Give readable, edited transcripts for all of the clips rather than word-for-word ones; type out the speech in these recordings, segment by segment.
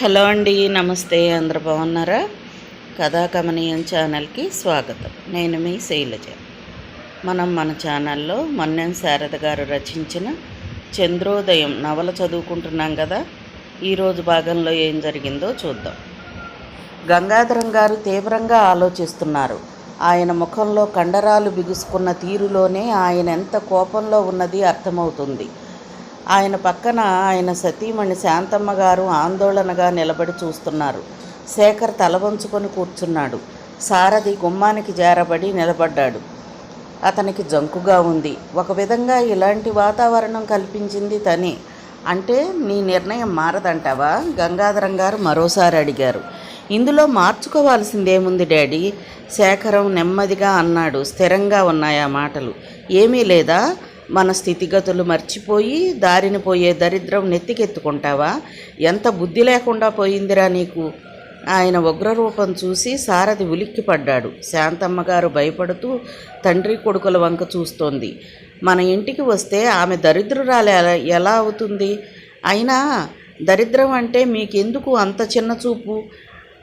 Hello అండి, నమస్తే. అందరు బాగున్నారా? కథా కమనీయం ఛానల్కి స్వాగతం. నేను మీ శైలజ. మన ఛానల్లో మన్నెం శారద గారు రచించిన చంద్రోదయం నవల చదువుకుంటున్నాం కదా. ఈరోజు భాగంలో ఏం జరిగిందో చూద్దాం. గంగాధరం గారు తీవ్రంగా ఆలోచిస్తున్నారు. ఆయన ముఖంలో కండరాలు బిగుసుకున్న తీరులోనే ఆయన ఎంత కోపంలో ఉన్నది అర్థమవుతుంది. ఆయన పక్కన ఆయన సతీమణి శాంతమ్మ గారు ఆందోళనగా నిలబడి చూస్తున్నారు. శేఖర్ తల వంచుకొని కూర్చున్నాడు. సారథి గుమ్మానికి జారబడి నిలబడ్డాడు. అతనికి జంకుగా ఉంది. ఒక విధంగా ఇలాంటి వాతావరణం కల్పించింది తనే. అంటే నీ నిర్ణయం మారదంటావా? గంగాధరం గారు మరోసారి అడిగారు. ఇందులో మార్చుకోవాల్సిందేముంది డాడీ? శేఖరం నెమ్మదిగా అన్నాడు. స్థిరంగా ఉన్నాయా మాటలు? ఏమీ లేదా? మన స్థితిగతులు మర్చిపోయి దారిన పోయే దరిద్రం నెత్తికెత్తుకుంటావా? ఎంత బుద్ధి లేకుండా పోయిందిరా నీకు? ఆయన ఉగ్రరూపం చూసి సారథి ఉలిక్కిపడ్డాడు. శాంతమ్మగారు భయపడుతూ తండ్రి కొడుకుల వంక చూస్తోంది. మన ఇంటికి వస్తే ఆమె దరిద్రురాలు ఎలా అవుతుంది? అయినా దరిద్రం అంటే మీకెందుకు అంత చిన్న చూపు?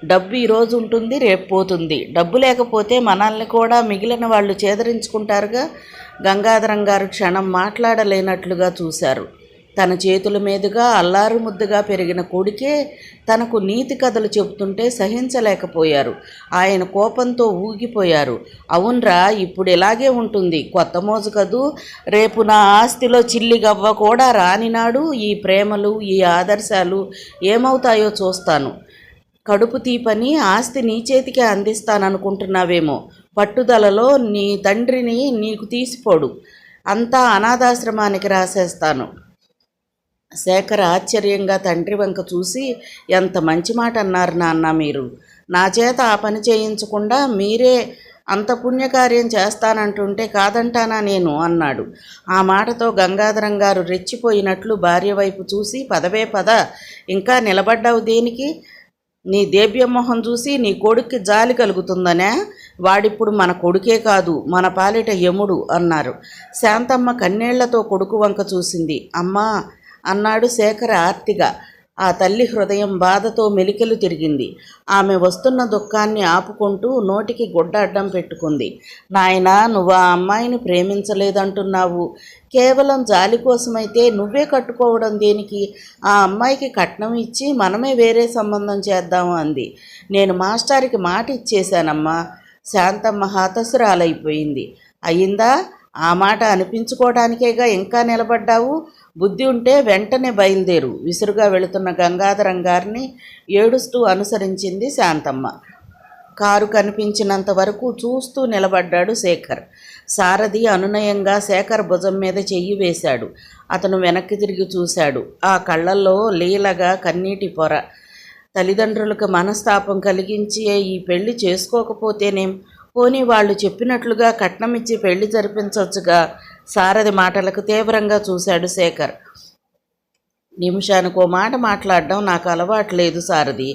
డబ్బు ఈరోజు ఉంటుంది, రేపు పోతుంది. డబ్బు లేకపోతే మనల్ని కూడా మిగిలిన వాళ్ళు చేదరించుకుంటారుగా. గంగాధరం గారు క్షణం మాట్లాడలేనట్లుగా చూశారు. తన చేతుల మీదుగా అల్లారు ముద్దుగా పెరిగిన కొడుకే తనకు నీతి కథలు చెబుతుంటే సహించలేకపోయారు. ఆయన కోపంతో ఊగిపోయారు. అవునరా, ఇప్పుడు ఇలాగే ఉంటుంది. కొత్త మోజు కదూ. రేపు నా ఆస్తిలో చిల్లిగవ్వ కూడా రానినాడు ఈ ప్రేమలు, ఈ ఆదర్శాలు ఏమవుతాయో చూస్తాను. కడుపు తీపని ఆస్తి నీ చేతికే అందిస్తాననుకుంటున్నావేమో. పట్టుదలలో నీ తండ్రిని నీకు తీసిపోడు. అంతా అనాథాశ్రమానికి రాసేస్తాను. శేఖర్ ఆశ్చర్యంగా తండ్రి వంక చూసి, ఎంత మంచి మాట అన్నారు నాన్న మీరు. నా చేత ఆ పని చేయించకుండా మీరే అంత పుణ్యకార్యం చేస్తానంటుంటే కాదంటానా నేను అన్నాడు. ఆ మాటతో గంగాధరం గారు రెచ్చిపోయినట్లు భార్య వైపు చూసి, పదవే పద, ఇంకా నిలబడ్డావు దేనికి? నీ దేవ్యమోహం చూసి నీ కొడుక్కి జాలి కలుగుతుందనే? వాడిప్పుడు మన కొడుకే కాదు, మన పాలిట యముడు అన్నారు. శాంతమ్మ కన్నీళ్లతో కొడుకు వంక చూసింది. అమ్మా అన్నాడు శేఖర్ ఆర్తిగా. ఆ తల్లి హృదయం బాధతో మెలికెలు తిరిగింది. ఆమె వస్తున్న దుఃఖాన్ని ఆపుకుంటూ నోటికి గుడ్డ అడ్డం పెట్టుకుంది. నాయనా, నువ్వు ఆ అమ్మాయిని ప్రేమించలేదంటున్నావు. కేవలం జాలి కోసమైతే నువ్వే కట్టుకోవడం దేనికి? ఆ అమ్మాయికి కట్నం ఇచ్చి మనమే వేరే సంబంధం చేద్దాము అంది. నేను మాస్టారికి మాట ఇచ్చేశానమ్మా. శాంతమ్మ హతసురాలైపోయింది. అయిందా? ఆ మాట అనిపించుకోవడానికేగా ఇంకా నిలబడ్డావు? బుద్ధి ఉంటే వెంటనే బయలుదేరు. విసురుగా వెళుతున్న గంగాధరం గారిని ఏడుస్తూ అనుసరించింది శాంతమ్మ. కారు కనిపించినంత వరకు చూస్తూ నిలబడ్డాడు శేఖర్. సారథి అనునయంగా శేఖర్ భుజం మీద చెయ్యి వేశాడు. అతను వెనక్కి తిరిగి చూశాడు. ఆ కళ్ళల్లో లీలగా కన్నీటి పొర. తల్లిదండ్రులకు మనస్తాపం కలిగించి ఈ పెళ్లి చేసుకోకపోతేనేం? పోనీ వాళ్ళు చెప్పినట్లుగా కట్నం ఇచ్చి పెళ్లి జరిపించవచ్చుగా. సారథి మాటలకు తీవ్రంగా చూశాడు శేఖర్. నిమిషానికో మాట మాట్లాడడం నాకు అలవాటు లేదు సారథి.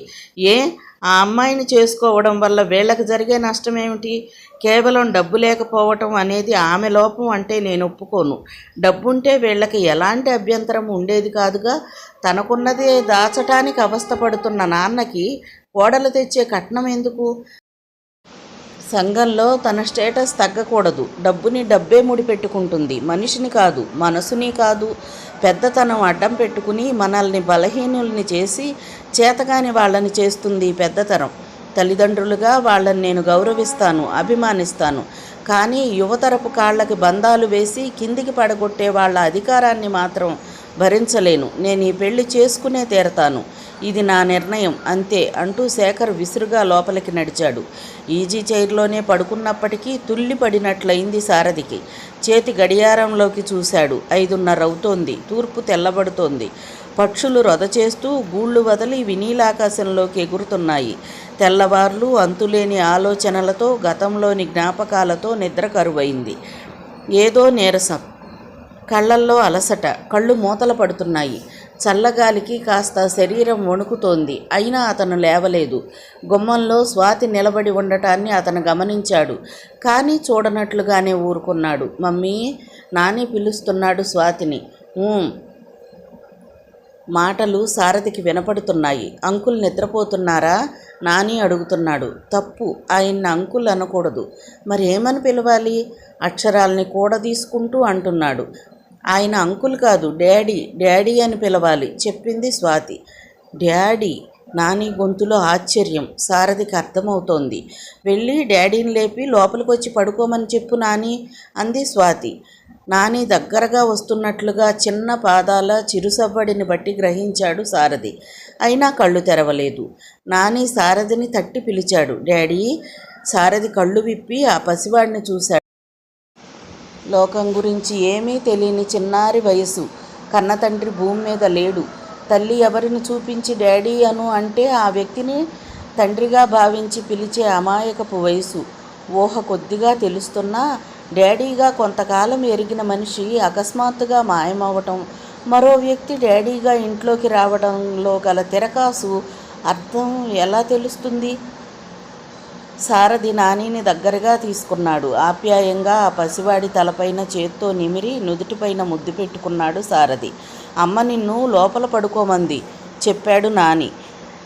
ఏ, ఆ అమ్మాయిని చేసుకోవడం వల్ల వీళ్ళకి జరిగే నష్టం ఏమిటి? కేవలం డబ్బు లేకపోవటం అనేది ఆమె లోపం అంటే నేను ఒప్పుకోను. డబ్బుంటే వీళ్ళకి ఎలాంటి అభ్యంతరం ఉండేది కాదుగా. తనకున్నదే దాచటానికి అవస్థపడుతున్న నాన్నకి కోడలు తెచ్చే కట్నం ఎందుకు? సంఘంలో తన స్టేటస్ తగ్గకూడదు. డబ్బుని డబ్బే ముడిపెట్టుకుంటుంది, మనిషిని కాదు, మనసుని కాదు. పెద్దతనం అడ్డం పెట్టుకుని మనల్ని బలహీనుల్ని చేసి చేతగాని వాళ్ళని చేస్తుంది పెద్దతరం. తల్లిదండ్రులుగా వాళ్ళని నేను గౌరవిస్తాను, అభిమానిస్తాను. కానీ యువతరపు కాళ్ళకి బంధాలు వేసి కిందికి పడగొట్టే వాళ్ళ అధికారాన్ని మాత్రం భరించలేను. నేను ఈ పెళ్లి చేసుకునే తీరతాను. ఇది నా నిర్ణయం అంతే అంటూ శేఖర్ విసురుగా లోపలికి నడిచాడు. ఈజీ చైర్లోనే పడుకున్నప్పటికీ తుల్లిపడినట్లయింది సారథికి. చేతి గడియారంలోకి చూశాడు. 5:30 అవుతోంది. తూర్పు తెల్లబడుతోంది. పక్షులు రొద చేస్తూ గూళ్ళు వదిలి వినీలాకాశంలోకి ఎగురుతున్నాయి. తెల్లవార్లు అంతులేని ఆలోచనలతో, గతంలోని జ్ఞాపకాలతో నిద్ర కరువైంది. ఏదో నీరసం, కళ్ళల్లో అలసట, కళ్ళు మూతలు పడుతున్నాయి. చల్లగాలికి కాస్త శరీరం వణుకుతోంది. అయినా అతను లేవలేదు. గుమ్మంలో స్వాతి నిలబడి ఉండటాన్ని అతను గమనించాడు. కానీ చూడనట్లుగానే ఊరుకున్నాడు. మమ్మీ, నాని పిలుస్తున్నాడు స్వాతిని. మాటలు సారథికి వినపడుతున్నాయి. అంకుల్ నిద్రపోతున్నారా? నాని అడుగుతున్నాడు. తప్పు, ఆయన్ని అంకుల్ అనకూడదు. మరి ఏమని పిలవాలి? అక్షరాల్ని కూడదీసుకుంటూ అంటున్నాడు. ఆయన అంకుల్ కాదు, డాడీ, డాడీ అని పిలవాలి చెప్పింది స్వాతి. డాడీ? నాని గొంతులో ఆశ్చర్యం. సారథికి అర్థమవుతోంది. వెళ్ళి డాడీని లేపి లోపలికి వచ్చి పడుకోమని చెప్పు నాని అంది స్వాతి. నాని దగ్గరగా వస్తున్నట్లుగా చిన్న పాదాల చిరుసవ్వడిని బట్టి గ్రహించాడు సారథి. అయినా కళ్ళు తెరవలేదు. నాని సారథిని తట్టి పిలిచాడు. డాడీ? సారథి కళ్ళు విప్పి ఆ పసివాడిని చూశాడు. లోకం గురించి ఏమీ తెలియని చిన్నారి వయసు. కన్నతండ్రి భూమి మీద లేడు. తల్లి ఎవరిని చూపించి డాడీ అను అంటే ఆ వ్యక్తిని తండ్రిగా భావించి పిలిచే అమాయకపు వయసు. ఊహ కొద్దిగా తెలుస్తున్నా డాడీగా కొంతకాలం ఎరిగిన మనిషి అకస్మాత్తుగా మాయమవటం, మరో వ్యక్తి డాడీగా ఇంట్లోకి రావడంలో గల తిరకాసు అర్థం ఎలా తెలుస్తుంది? సారథి నానిని దగ్గరగా తీసుకున్నాడు. ఆప్యాయంగా ఆ పసివాడి తలపైన చేత్తో నిమిరి నుదుటిపైన ముద్దు పెట్టుకున్నాడు సారథి. అమ్మ నిన్ను లోపల పడుకోమంది చెప్పాడు నాని.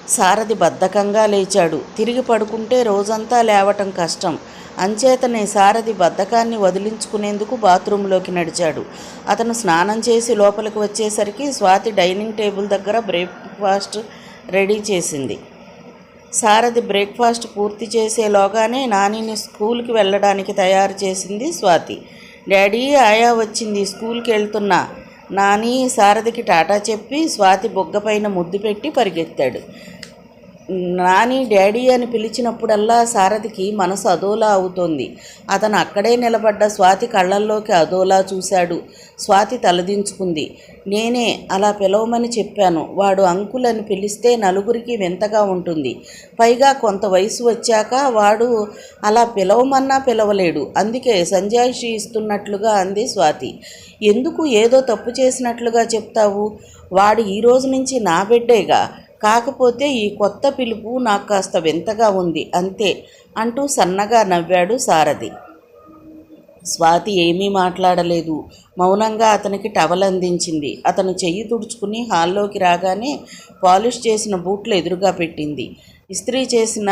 సారథి బద్ధకంగా లేచాడు. తిరిగి పడుకుంటే రోజంతా లేవటం కష్టం. అంచేతనే సారథి బద్ధకాన్ని వదిలించుకునేందుకు బాత్రూంలోకి నడిచాడు. అతను స్నానం చేసి లోపలికి వచ్చేసరికి స్వాతి డైనింగ్ టేబుల్ దగ్గర బ్రేక్ఫాస్ట్ రెడీ చేసింది. సారథి బ్రేక్ఫాస్ట్ పూర్తి చేసేలోగానే నానిని స్కూల్కి వెళ్ళడానికి తయారు చేసింది స్వాతి. డాడీ, ఆయా వచ్చింది, స్కూల్కి వెళ్తున్నా. నాని సారథికి టాటా చెప్పి స్వాతి బొగ్గపైన ముద్దు పెట్టి పరిగెత్తాడు. నాని డాడీ అని పిలిచినప్పుడల్లా సారథికి మనసు అదోలా అవుతోంది. అతను అక్కడే నిలబడ్డ స్వాతి కళ్ళల్లోకి అదోలా చూశాడు. స్వాతి తలదించుకుంది. నేనే అలా పిలవమని చెప్పాను. వాడు అంకుల్ అని పిలిస్తే నలుగురికి వింతగా ఉంటుంది. పైగా కొంత వయసు వచ్చాక వాడు అలా పిలవమన్నా పిలవలేడు. అందుకే సంజాయిషి ఇస్తున్నట్లుగా అంది స్వాతి. ఎందుకు ఏదో తప్పు చేసినట్లుగా చెప్తావు? వాడు ఈ రోజు నుంచి నా బిడ్డేగా. కాకపోతే ఈ కొత్త పిలుపు నాకు కాస్త వింతగా ఉంది అంతే అంటూ సన్నగా నవ్వాడు సారథి. స్వాతి ఏమీ మాట్లాడలేదు. మౌనంగా అతనికి టవల్ అందించింది. అతను చెయ్యి తుడుచుకుని హాల్లోకి రాగానే పాలిష్ చేసిన బూట్లు ఎదురుగా పెట్టింది. ఇస్త్రీ చేసిన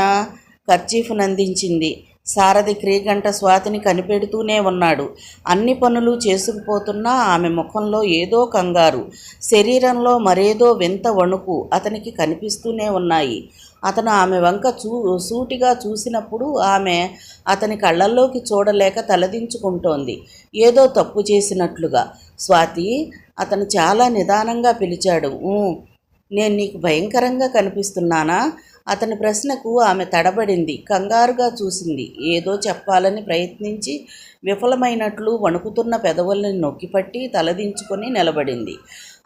కర్చీఫ్ను అందించింది. సారథి క్రీగంట స్వాతిని కనిపెడుతూనే ఉన్నాడు. అన్ని పనులు చేసుకుపోతున్నా ఆమె ముఖంలో ఏదో కంగారు, శరీరంలో మరేదో వింత వణుకు అతనికి కనిపిస్తూనే ఉన్నాయి. అతను ఆమె వంక సూటిగా చూసినప్పుడు ఆమె అతని కళ్ళల్లోకి చూడలేక తలదించుకుంటోంది, ఏదో తప్పు చేసినట్లుగా. స్వాతి, అతను చాలా నిదానంగా పిలిచాడు. నేను నీకు భయంకరంగా కనిపిస్తున్నానా? అతని ప్రశ్నకు ఆమె తడబడింది. కంగారుగా చూసింది. ఏదో చెప్పాలని ప్రయత్నించి విఫలమైనట్లు వణుకుతున్న పెదవుల్ని నొక్కిపట్టి తలదించుకొని నిలబడింది.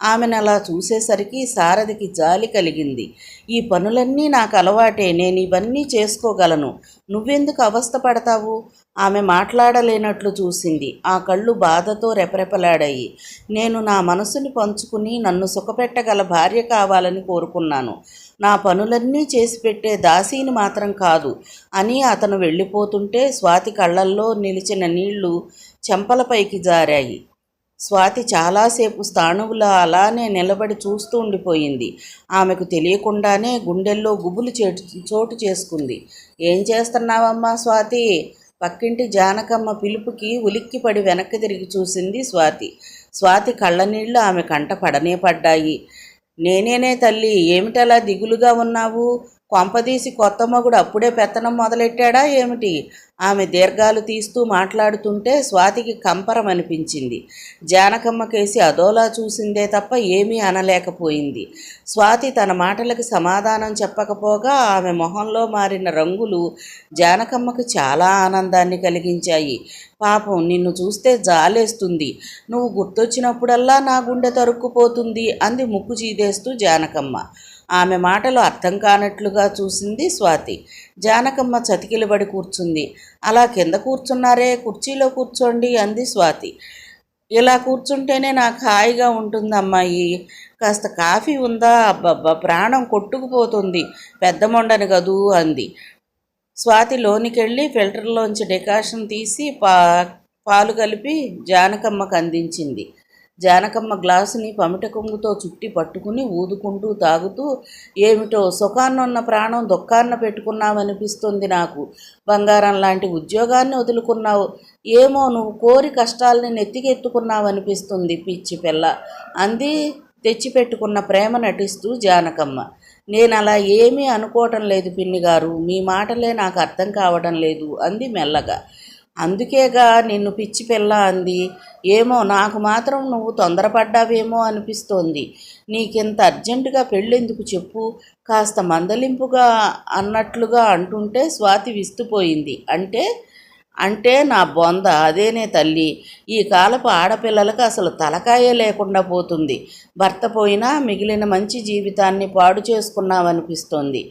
ఆమెను అలా చూసేసరికి సారథికి జాలి కలిగింది. ఈ పనులన్నీ నాకు అలవాటే, నేను ఇవన్నీ చేసుకోగలను. నువ్వెందుకు అవస్థపడతావు? ఆమె మాట్లాడలేనట్లు చూసింది. ఆ కళ్ళు బాధతో రెపరెపలాడాయి. నేను నా మనసుని పంచుకుని నన్ను సుఖపెట్టగల భార్య కావాలని కోరుకున్నాను. నా పనులన్నీ చేసి పెట్టే దాసీని మాత్రం కాదు అని అతను వెళ్ళిపోతుంటే స్వాతి కళ్ళల్లో నిలిచిన నీళ్లు చెంపలపైకి జారాయి. స్వాతి చాలాసేపు స్థాణువులా అలానే నిలబడి చూస్తూ ఉండిపోయింది. ఆమెకు తెలియకుండానే గుండెల్లో గుబులు చోటు చేసుకుంది. ఏం చేస్తున్నావమ్మా స్వాతి? పక్కింటి జానకమ్మ పిలుపుకి ఉలిక్కిపడి వెనక్కి తిరిగి చూసింది స్వాతి. స్వాతి కళ్ళనీళ్లు ఆమె కంట పడనే పడ్డాయి. నేనేనే తల్లి, ఏమిటలా దిగులుగా ఉన్నావు? కొంపదీసి కొత్త మగుడు అప్పుడే పెత్తనం మొదలెట్టాడా ఏమిటి? ఆమె దీర్ఘాలు తీస్తూ మాట్లాడుతుంటే స్వాతికి కంపరం అనిపించింది. జానకమ్మ కేసి అదోలా చూసిందే తప్ప ఏమీ అనలేకపోయింది. స్వాతి తన మాటలకు సమాధానం చెప్పకపోగా ఆమె మొహంలో మారిన రంగులు జానకమ్మకు చాలా ఆనందాన్ని కలిగించాయి. పాపం, నిన్ను చూస్తే జాలేస్తుంది. నువ్వు గుర్తొచ్చినప్పుడల్లా నా గుండె తరుక్కుపోతుంది అంది ముక్కు చీదేస్తూ జానకమ్మ. ఆమె మాటలు అర్థం కానట్లుగా చూసింది స్వాతి. జానకమ్మ చతికిలబడి కూర్చుంది. అలా కింద కూర్చున్నారే, కుర్చీలో కూర్చోండి అంది స్వాతి. ఇలా కూర్చుంటేనే నాకు హాయిగా ఉంటుంది అమ్మాయి. కాస్త కాఫీ ఉందా? అబ్బబ్బా, ప్రాణం కొట్టుకుపోతుంది. పెద్ద మొండని గదు అంది. స్వాతి లోనికెళ్ళి ఫిల్టర్లోంచి డికాషన్ తీసి పాలు కలిపి జానకమ్మకు అందించింది. జానకమ్మ గ్లాసుని పమిట కొంగుతో చుట్టి పట్టుకుని ఊదుకుంటూ తాగుతూ, ఏమిటో సుఖాన్నున్న ప్రాణం దుఃఖాన్న పెట్టుకున్నావనిపిస్తుంది నాకు. బంగారం లాంటి ఉద్యోగాన్ని వదులుకున్నావు. ఏమో నువ్వు కోరి కష్టాలని నెత్తికెత్తుకున్నావనిపిస్తుంది పిచ్చి పిల్ల అంది తెచ్చిపెట్టుకున్న ప్రేమ నటిస్తూ జానకమ్మ. నేనలా ఏమీ అనుకోవటం లేదు పిన్నిగారు, మీ మాటలే నాకు అర్థం కావడం లేదు అంది మెల్లగా. అందుకేగా నిన్ను పిచ్చి పిల్ల అంది. ఏమో నాకు మాత్రం నువ్వు తొందరపడ్డావేమో అనిపిస్తోంది. నీకింత అర్జెంటుగా పెళ్ళెందుకు చెప్పు, కాస్త మందలింపుగా అన్నట్లుగా అంటుంటే స్వాతి విస్తుపోయింది. అంటే నా బొంద అదేనే తల్లి, ఈ కాలపు ఆడపిల్లలకు అసలు తలకాయే లేకుండా పోతుంది. భర్త పోయినా మిగిలిన మంచి జీవితాన్ని పాడు చేసుకున్నావనిపిస్తోంది.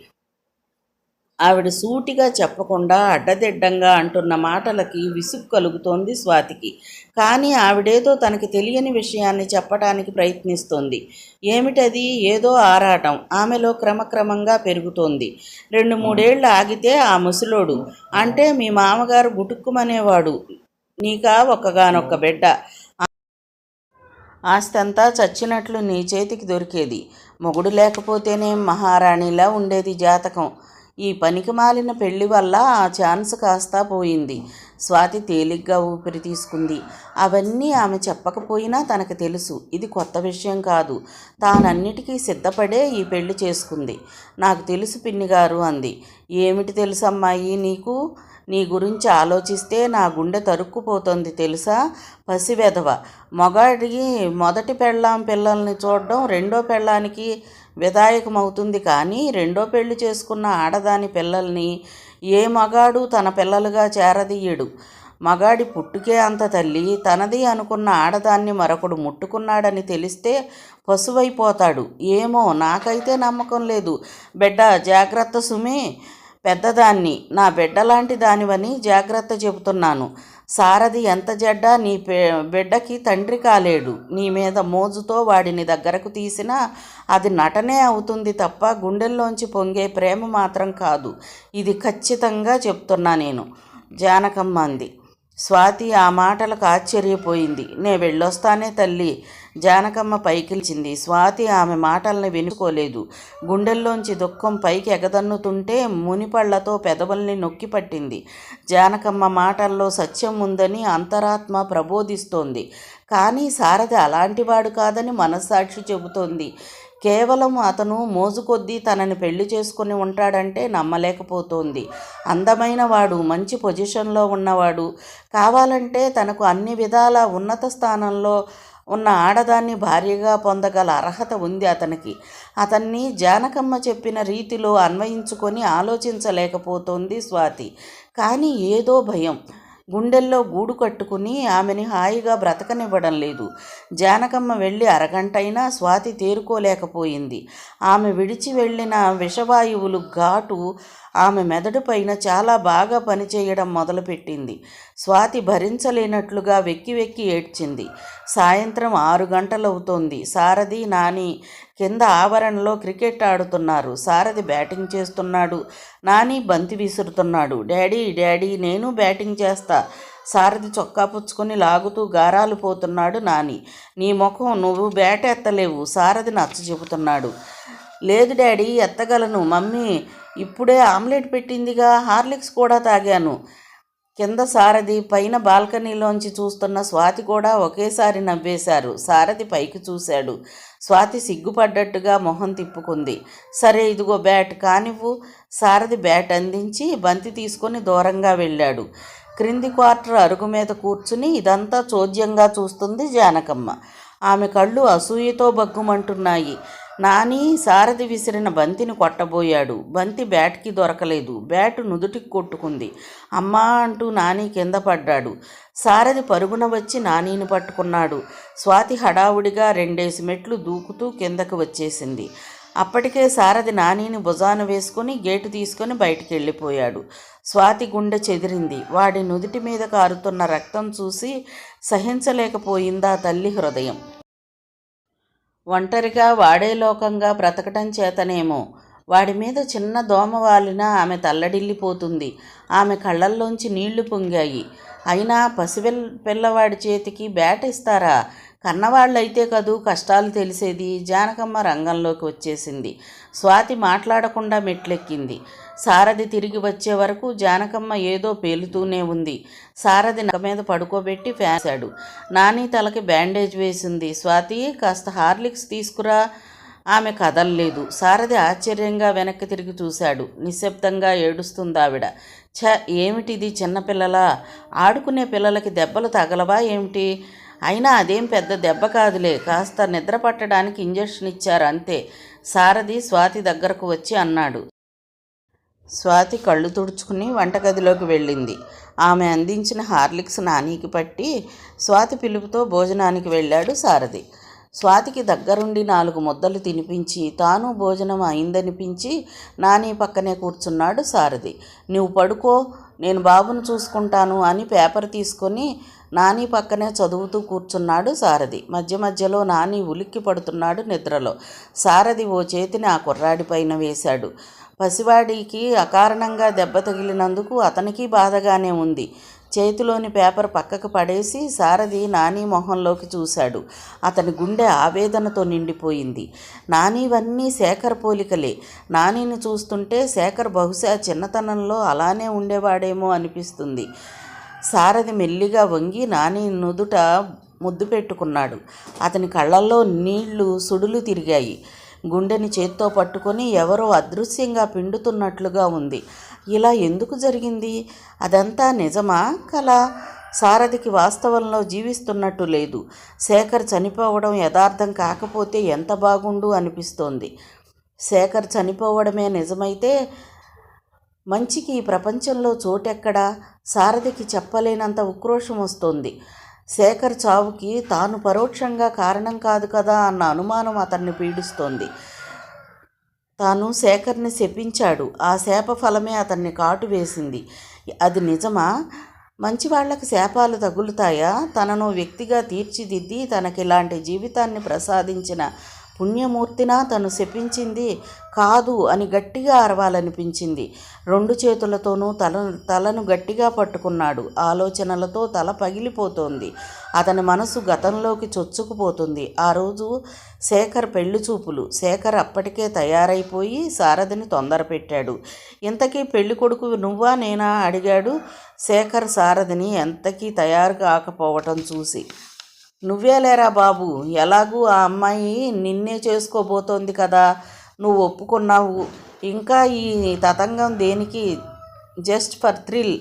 ఆవిడ సూటిగా చెప్పకుండా అడ్డదిడ్డంగా అంటున్న మాటలకి విసుగు కలుగుతోంది స్వాతికి. కానీ ఆవిడేదో తనకి తెలియని విషయాన్ని చెప్పటానికి ప్రయత్నిస్తోంది. ఏమిటది? ఏదో ఆరాటం ఆమెలో క్రమక్రమంగా పెరుగుతోంది. 2-3 ఏళ్ళు ఆగితే ఆ ముసలోడు, అంటే మీ మామగారు గుటుక్కుమనేవాడు, నీకా ఒక్కగానొక్క బిడ్డ, ఆస్తంతా చచ్చినట్లు నీ చేతికి దొరికేది. మొగుడు లేకపోతేనే మహారాణిలా ఉండేది జాతకం. ఈ పనికిమాలిన పెళ్లి వల్ల ఆ ఛాన్స్ కాస్తా పోయింది. స్వాతి తేలిగ్గా ఊపిరి తీసుకుంది. అవన్నీ ఆమె చెప్పకపోయినా తనకు తెలుసు. ఇది కొత్త విషయం కాదు. తానన్నిటికీ సిద్ధపడే ఈ పెళ్లి చేసుకుంది. నాకు తెలుసు పిన్నిగారు అంది. ఏమిటి తెలుసమ్మాయి నీకు? నీ గురించి ఆలోచిస్తే నా గుండె తరుక్కుపోతుంది తెలుసా? పసివెధవ. మొగాడికి మొదటి పెళ్ళాం పిల్లల్ని చూడడం రెండో పెళ్ళానికి విధాయకమవుతుంది. కానీ రెండో పెళ్లి చేసుకున్న ఆడదాని పిల్లల్ని ఏ మగాడు తన పిల్లలుగా చేరదీయడు. మగాడి పుట్టుకే అంత తల్లి. తనది అనుకున్న ఆడదాన్ని మరొకడు ముట్టుకున్నాడని తెలిస్తే పశువైపోతాడు. ఏమో నాకైతే నమ్మకం లేదు. బిడ్డ జాగ్రత్త సుమి, పెద్దదాన్ని, నా బిడ్డలాంటి దానివని జాగ్రత్త చెబుతున్నాను. సారథి ఎంత జడ్డా నీ బిడ్డకి తండ్రి కాలేడు. నీ మీద మోజుతో వాడిని దగ్గరకు తీసినా అది నటనే అవుతుంది తప్ప గుండెల్లోంచి పొంగే ప్రేమ మాత్రం కాదు. ఇది ఖచ్చితంగా చెప్తున్నా నేను, జానకమ్మ అంది. స్వాతి ఆ మాటలకు ఆశ్చర్యపోయింది. నే వెళ్ళొస్తానే తల్లి. జానకమ్మ పైకిలిచింది. స్వాతి ఆమె మాటల్ని వినుకోలేదు. గుండెల్లోంచి దుఃఖం పైకి ఎగదన్నుతుంటే మునిపళ్లతో పెదవుల్ని నొక్కి పట్టింది. జానకమ్మ మాటల్లో సత్యం ఉందని అంతరాత్మ ప్రబోధిస్తోంది. కానీ సారథి అలాంటివాడు కాదని మనస్సాక్షి చెబుతోంది. కేవలం అతను మోజుకొద్దీ తనని పెళ్లి చేసుకుని ఉంటాడంటే నమ్మలేకపోతోంది. అందమైన వాడు, మంచి పొజిషన్లో ఉన్నవాడు, కావాలంటే తనకు అన్ని విధాల ఉన్నత స్థానంలో ఉన్న ఆడదాన్ని భార్యగా పొందగల అర్హత ఉంది అతనికి. అతన్ని జానకమ్మ చెప్పిన రీతిలో అన్వయించుకొని ఆలోచించలేకపోతోంది స్వాతి. కానీ ఏదో భయం గుండెల్లో గూడు కట్టుకుని ఆమెని హాయిగా బ్రతకనివ్వడం లేదు. జానకమ్మ వెళ్ళి అరగంటైనా స్వాతి తేరుకోలేకపోయింది. ఆమె విడిచి వెళ్ళిన విషవాయువులు ఘాటు ఆమె మెదడు పైన చాలా బాగా పనిచేయడం మొదలుపెట్టింది. స్వాతి భరించలేనట్లుగా వెక్కి వెక్కి ఏడ్చింది. సాయంత్రం 6 గంటలవుతోంది. సారథి, నాని కింద ఆవరణలో క్రికెట్ ఆడుతున్నారు. సారథి బ్యాటింగ్ చేస్తున్నాడు. నాని బంతి విసురుతున్నాడు. డాడీ డాడీ నేను బ్యాటింగ్ చేస్తా. సారథి చొక్కా పుచ్చుకొని లాగుతూ గారాలు పోతున్నాడు నాని. నీ ముఖం, నువ్వు బ్యాట్ ఎత్తలేవు, సారథి నచ్చ చెబుతున్నాడు. లేదు డాడీ, ఎత్తగలను. మమ్మీ ఇప్పుడే ఆమ్లెట్ పెట్టిందిగా, హార్లిక్స్ కూడా తాగాను. కింద సారథి, పైన బాల్కనీలోంచి చూస్తున్న స్వాతి కూడా ఒకేసారి నవ్వేశారు. సారథి పైకి చూశాడు. స్వాతి సిగ్గుపడ్డట్టుగా మొహం తిప్పుకుంది. సరే ఇదిగో బ్యాట్ కానివ్వు. సారథి బ్యాట్ అందించి బంతి తీసుకొని దూరంగా వెళ్ళాడు. క్రింది క్వార్టర్ అరుగు మీద కూర్చుని ఇదంతా చోద్యంగా చూస్తుంది జానకమ్మ. ఆమె కళ్ళు అసూయతో బగ్గుమంటున్నాయి. నాని సారథి విసిరిన బంతిని కొట్టబోయాడు. బంతి బ్యాట్కి దొరకలేదు. బ్యాటు నుదుటికి కొట్టుకుంది. అమ్మా అంటూ నాని కింద పడ్డాడు. సారథి పరుగున వచ్చి నానీని పట్టుకున్నాడు. స్వాతి హడావుడిగా 2 మెట్లు దూకుతూ కిందకు వచ్చేసింది. అప్పటికే సారథి నానీని భుజాన వేసుకుని గేటు తీసుకొని బయటికి వెళ్ళిపోయాడు. స్వాతి గుండె చెదిరింది. వాడి నుదుటి మీద కారుతున్న రక్తం చూసి సహించలేకపోయిందా తల్లి హృదయం. ఒంటరిగా వాడే లోకంగా బ్రతకటం చేతనేమో వాడి మీద చిన్న దోమ వాలినా ఆమె తల్లడిల్లిపోతుంది. ఆమె కళ్ళల్లోంచి నీళ్లు పొంగాయి. అయినా పిల్లవాడి చేతికి బ్యాట్ ఇస్తారా? కన్నవాళ్ళైతే కదూ కష్టాలు తెలిసేది. జానకమ్మ రంగంలోకి వచ్చేసింది. స్వాతి మాట్లాడకుండా మెట్లెక్కింది. సారథి తిరిగి వచ్చే వరకు జానకమ్మ ఏదో పేలుతూనే ఉంది. సారథి నగ మీద పడుకోబెట్టి ఫ్యాసాడు. నాని తలకి బ్యాండేజ్ వేసింది. స్వాతి, కాస్త హార్లిక్స్ తీసుకురా. ఆమె కదల్లేదు. సారథి ఆశ్చర్యంగా వెనక్కి తిరిగి చూశాడు. నిశ్శబ్దంగా ఏడుస్తుందావిడ. ఏమిటిది, చిన్నపిల్లలా? ఆడుకునే పిల్లలకి దెబ్బలు తగలవా ఏమిటి? అయినా అదేం పెద్ద దెబ్బ కాదులే, కాస్త నిద్ర పట్టడానికి ఇంజెక్షన్ ఇచ్చారు అంతే. సారథి స్వాతి దగ్గరకు వచ్చి అన్నాడు. స్వాతి కళ్ళు తుడుచుకుని వంటగదిలోకి వెళ్ళింది. ఆమె అందించిన హార్లిక్స్ నానీకి పట్టి స్వాతి పిలుపుతో భోజనానికి వెళ్ళాడు సారథి. స్వాతికి దగ్గరుండి 4 ముద్దలు తినిపించి తాను భోజనం అయిందనిపించి నాని పక్కనే కూర్చున్నాడు సారథి. నువ్వు పడుకో, నేను బాబును చూసుకుంటాను అని పేపర్ తీసుకొని నాని పక్కనే చదువుతూ కూర్చున్నాడు సారథి. మధ్య మధ్యలో నాని ఉలిక్కి పడుతున్నాడు నిద్రలో. సారథి ఓ చేతిని ఆ కుర్రాడిపైన వేశాడు. పసివాడికి అకారణంగా దెబ్బ తగిలినందుకు అతనికి బాధగానే ఉంది. చేతిలోని పేపర్ పక్కకు పడేసి సారథి నాని మొహంలోకి చూశాడు. అతని గుండె ఆవేదనతో నిండిపోయింది. నానివన్నీ శేఖర్ పోలికలే. నానిని చూస్తుంటే శేఖర్ బహుశా చిన్నతనంలో అలానే ఉండేవాడేమో అనిపిస్తుంది. సారథి మెల్లిగా వంగి నాని నుదుట ముద్దు పెట్టుకున్నాడు. అతని కళ్ళల్లో నీళ్లు సుడులు తిరిగాయి. గుండెని చేత్తో పట్టుకొని ఎవరో అదృశ్యంగా పిండుతున్నట్లుగా ఉంది. ఇలా ఎందుకు జరిగింది? అదంతా నిజమా, కలా? సారథికి వాస్తవంలో జీవిస్తున్నట్టు లేదు. శేఖర్ చనిపోవడం యథార్థం కాకపోతే ఎంత బాగుండు అనిపిస్తోంది. శేఖర్ చనిపోవడమే నిజమైతే మంచికి ఈ ప్రపంచంలో చోటెక్కడా? సారథికి చెప్పలేనంత ఉక్రోషం వస్తోంది. శేఖర్ చావుకి తాను పరోక్షంగా కారణం కాదు కదా అన్న అనుమానం అతన్ని పీడిస్తోంది. తాను శేఖర్ని శపించాడు. ఆ శాప ఫలమే అతన్ని కాటు వేసింది. అది నిజమా? మంచి వాళ్లకు శాపాలు తగులుతాయా? తనను వ్యక్తిగా తీర్చిదిద్ది తనకిలాంటి జీవితాన్ని ప్రసాదించిన పుణ్యమూర్తినా తను శపించింది? కాదు అని గట్టిగా అరవాలనిపించింది. 2 చేతులతోనూ తలను గట్టిగా పట్టుకున్నాడు. ఆలోచనలతో తల పగిలిపోతోంది. అతని మనసు గతంలోకి చొచ్చుకుపోతుంది. ఆ రోజు శేఖర్ పెళ్లి చూపులు. శేఖర్ అప్పటికే తయారైపోయి సారథిని తొందర పెట్టాడు. ఇంతకీ పెళ్లి కొడుకు నువ్వా నేనా అడిగాడు శేఖర్ సారథిని ఎంతకీ తయారు కాకపోవటం చూసి. నువ్వేలేరా బాబు, ఎలాగూ ఆ అమ్మాయి నిన్నే చేసుకోబోతోంది కదా, నువ్వు ఒప్పుకున్నావు. ఇంకా ఈ తతంగం దేనికి? Just for thrill.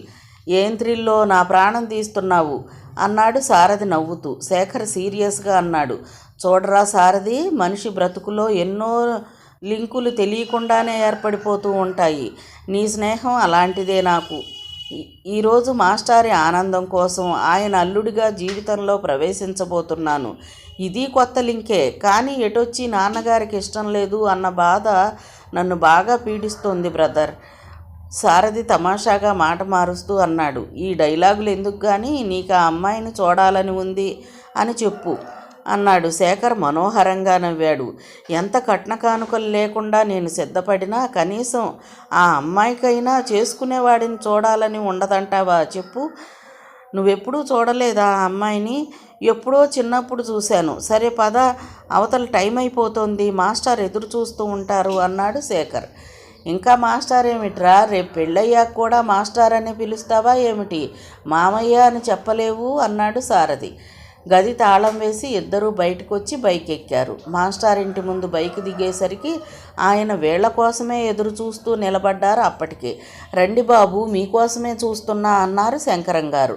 ఏం థ్రిల్లో? నా ప్రాణం తీస్తున్నావు అన్నాడు సారథి నవ్వుతూ. శేఖర్ సీరియస్గా అన్నాడు. చూడరా సారథి, మనిషి బ్రతుకులో ఎన్నో లింకులు తెలియకుండానే ఏర్పడిపోతూ ఉంటాయి. నీ స్నేహం అలాంటిదే నాకు. ఈరోజు మాస్టారి ఆనందం కోసం ఆయన అల్లుడిగా జీవితంలో ప్రవేశించబోతున్నాను. ఇది కొత్త లింకే, కానీ ఎటొచ్చి నాన్నగారికి ఇష్టం లేదు అన్న బాధ నన్ను బాగా పీడిస్తోంది బ్రదర్. సారథి తమాషాగా మాట మారుస్తూ అన్నాడు. ఈ డైలాగులు ఎందుకు కానీ, నీకు ఆ అమ్మాయిని చూడాలని ఉంది అని చెప్పు అన్నాడు. శేఖర్ మనోహరంగా నవ్వాడు. ఎంత కట్న కానుకలు లేకుండా నేను సిద్ధపడినా కనీసం ఆ అమ్మాయికైనా చేసుకునేవాడిని చూడాలని ఉండదంటావా చెప్పు? నువ్వెప్పుడూ చూడలేదా ఆ అమ్మాయిని? ఎప్పుడో చిన్నప్పుడు చూశాను. సరే పద, అవతల టైం అయిపోతుంది, మాస్టర్ ఎదురు చూస్తూ ఉంటారు అన్నాడు శేఖర్. ఇంకా మాస్టర్ ఏమిట్రా, రేపు పెళ్ళయ్యాక కూడా మాస్టర్ అని పిలుస్తావా ఏమిటి? మామయ్య అని చెప్పలేవు అన్నాడు సారథి. గది తాళం వేసి ఇద్దరూ బయటకు వచ్చి బైక్ ఎక్కారు. మాస్టర్ ఇంటి ముందు బైక్ దిగేసరికి ఆయన వీళ్ల కోసమే ఎదురు చూస్తూ నిలబడ్డారు. అప్పటికే రండి బాబు, మీకోసమే చూస్తున్నా అన్నారు శంకరం గారు.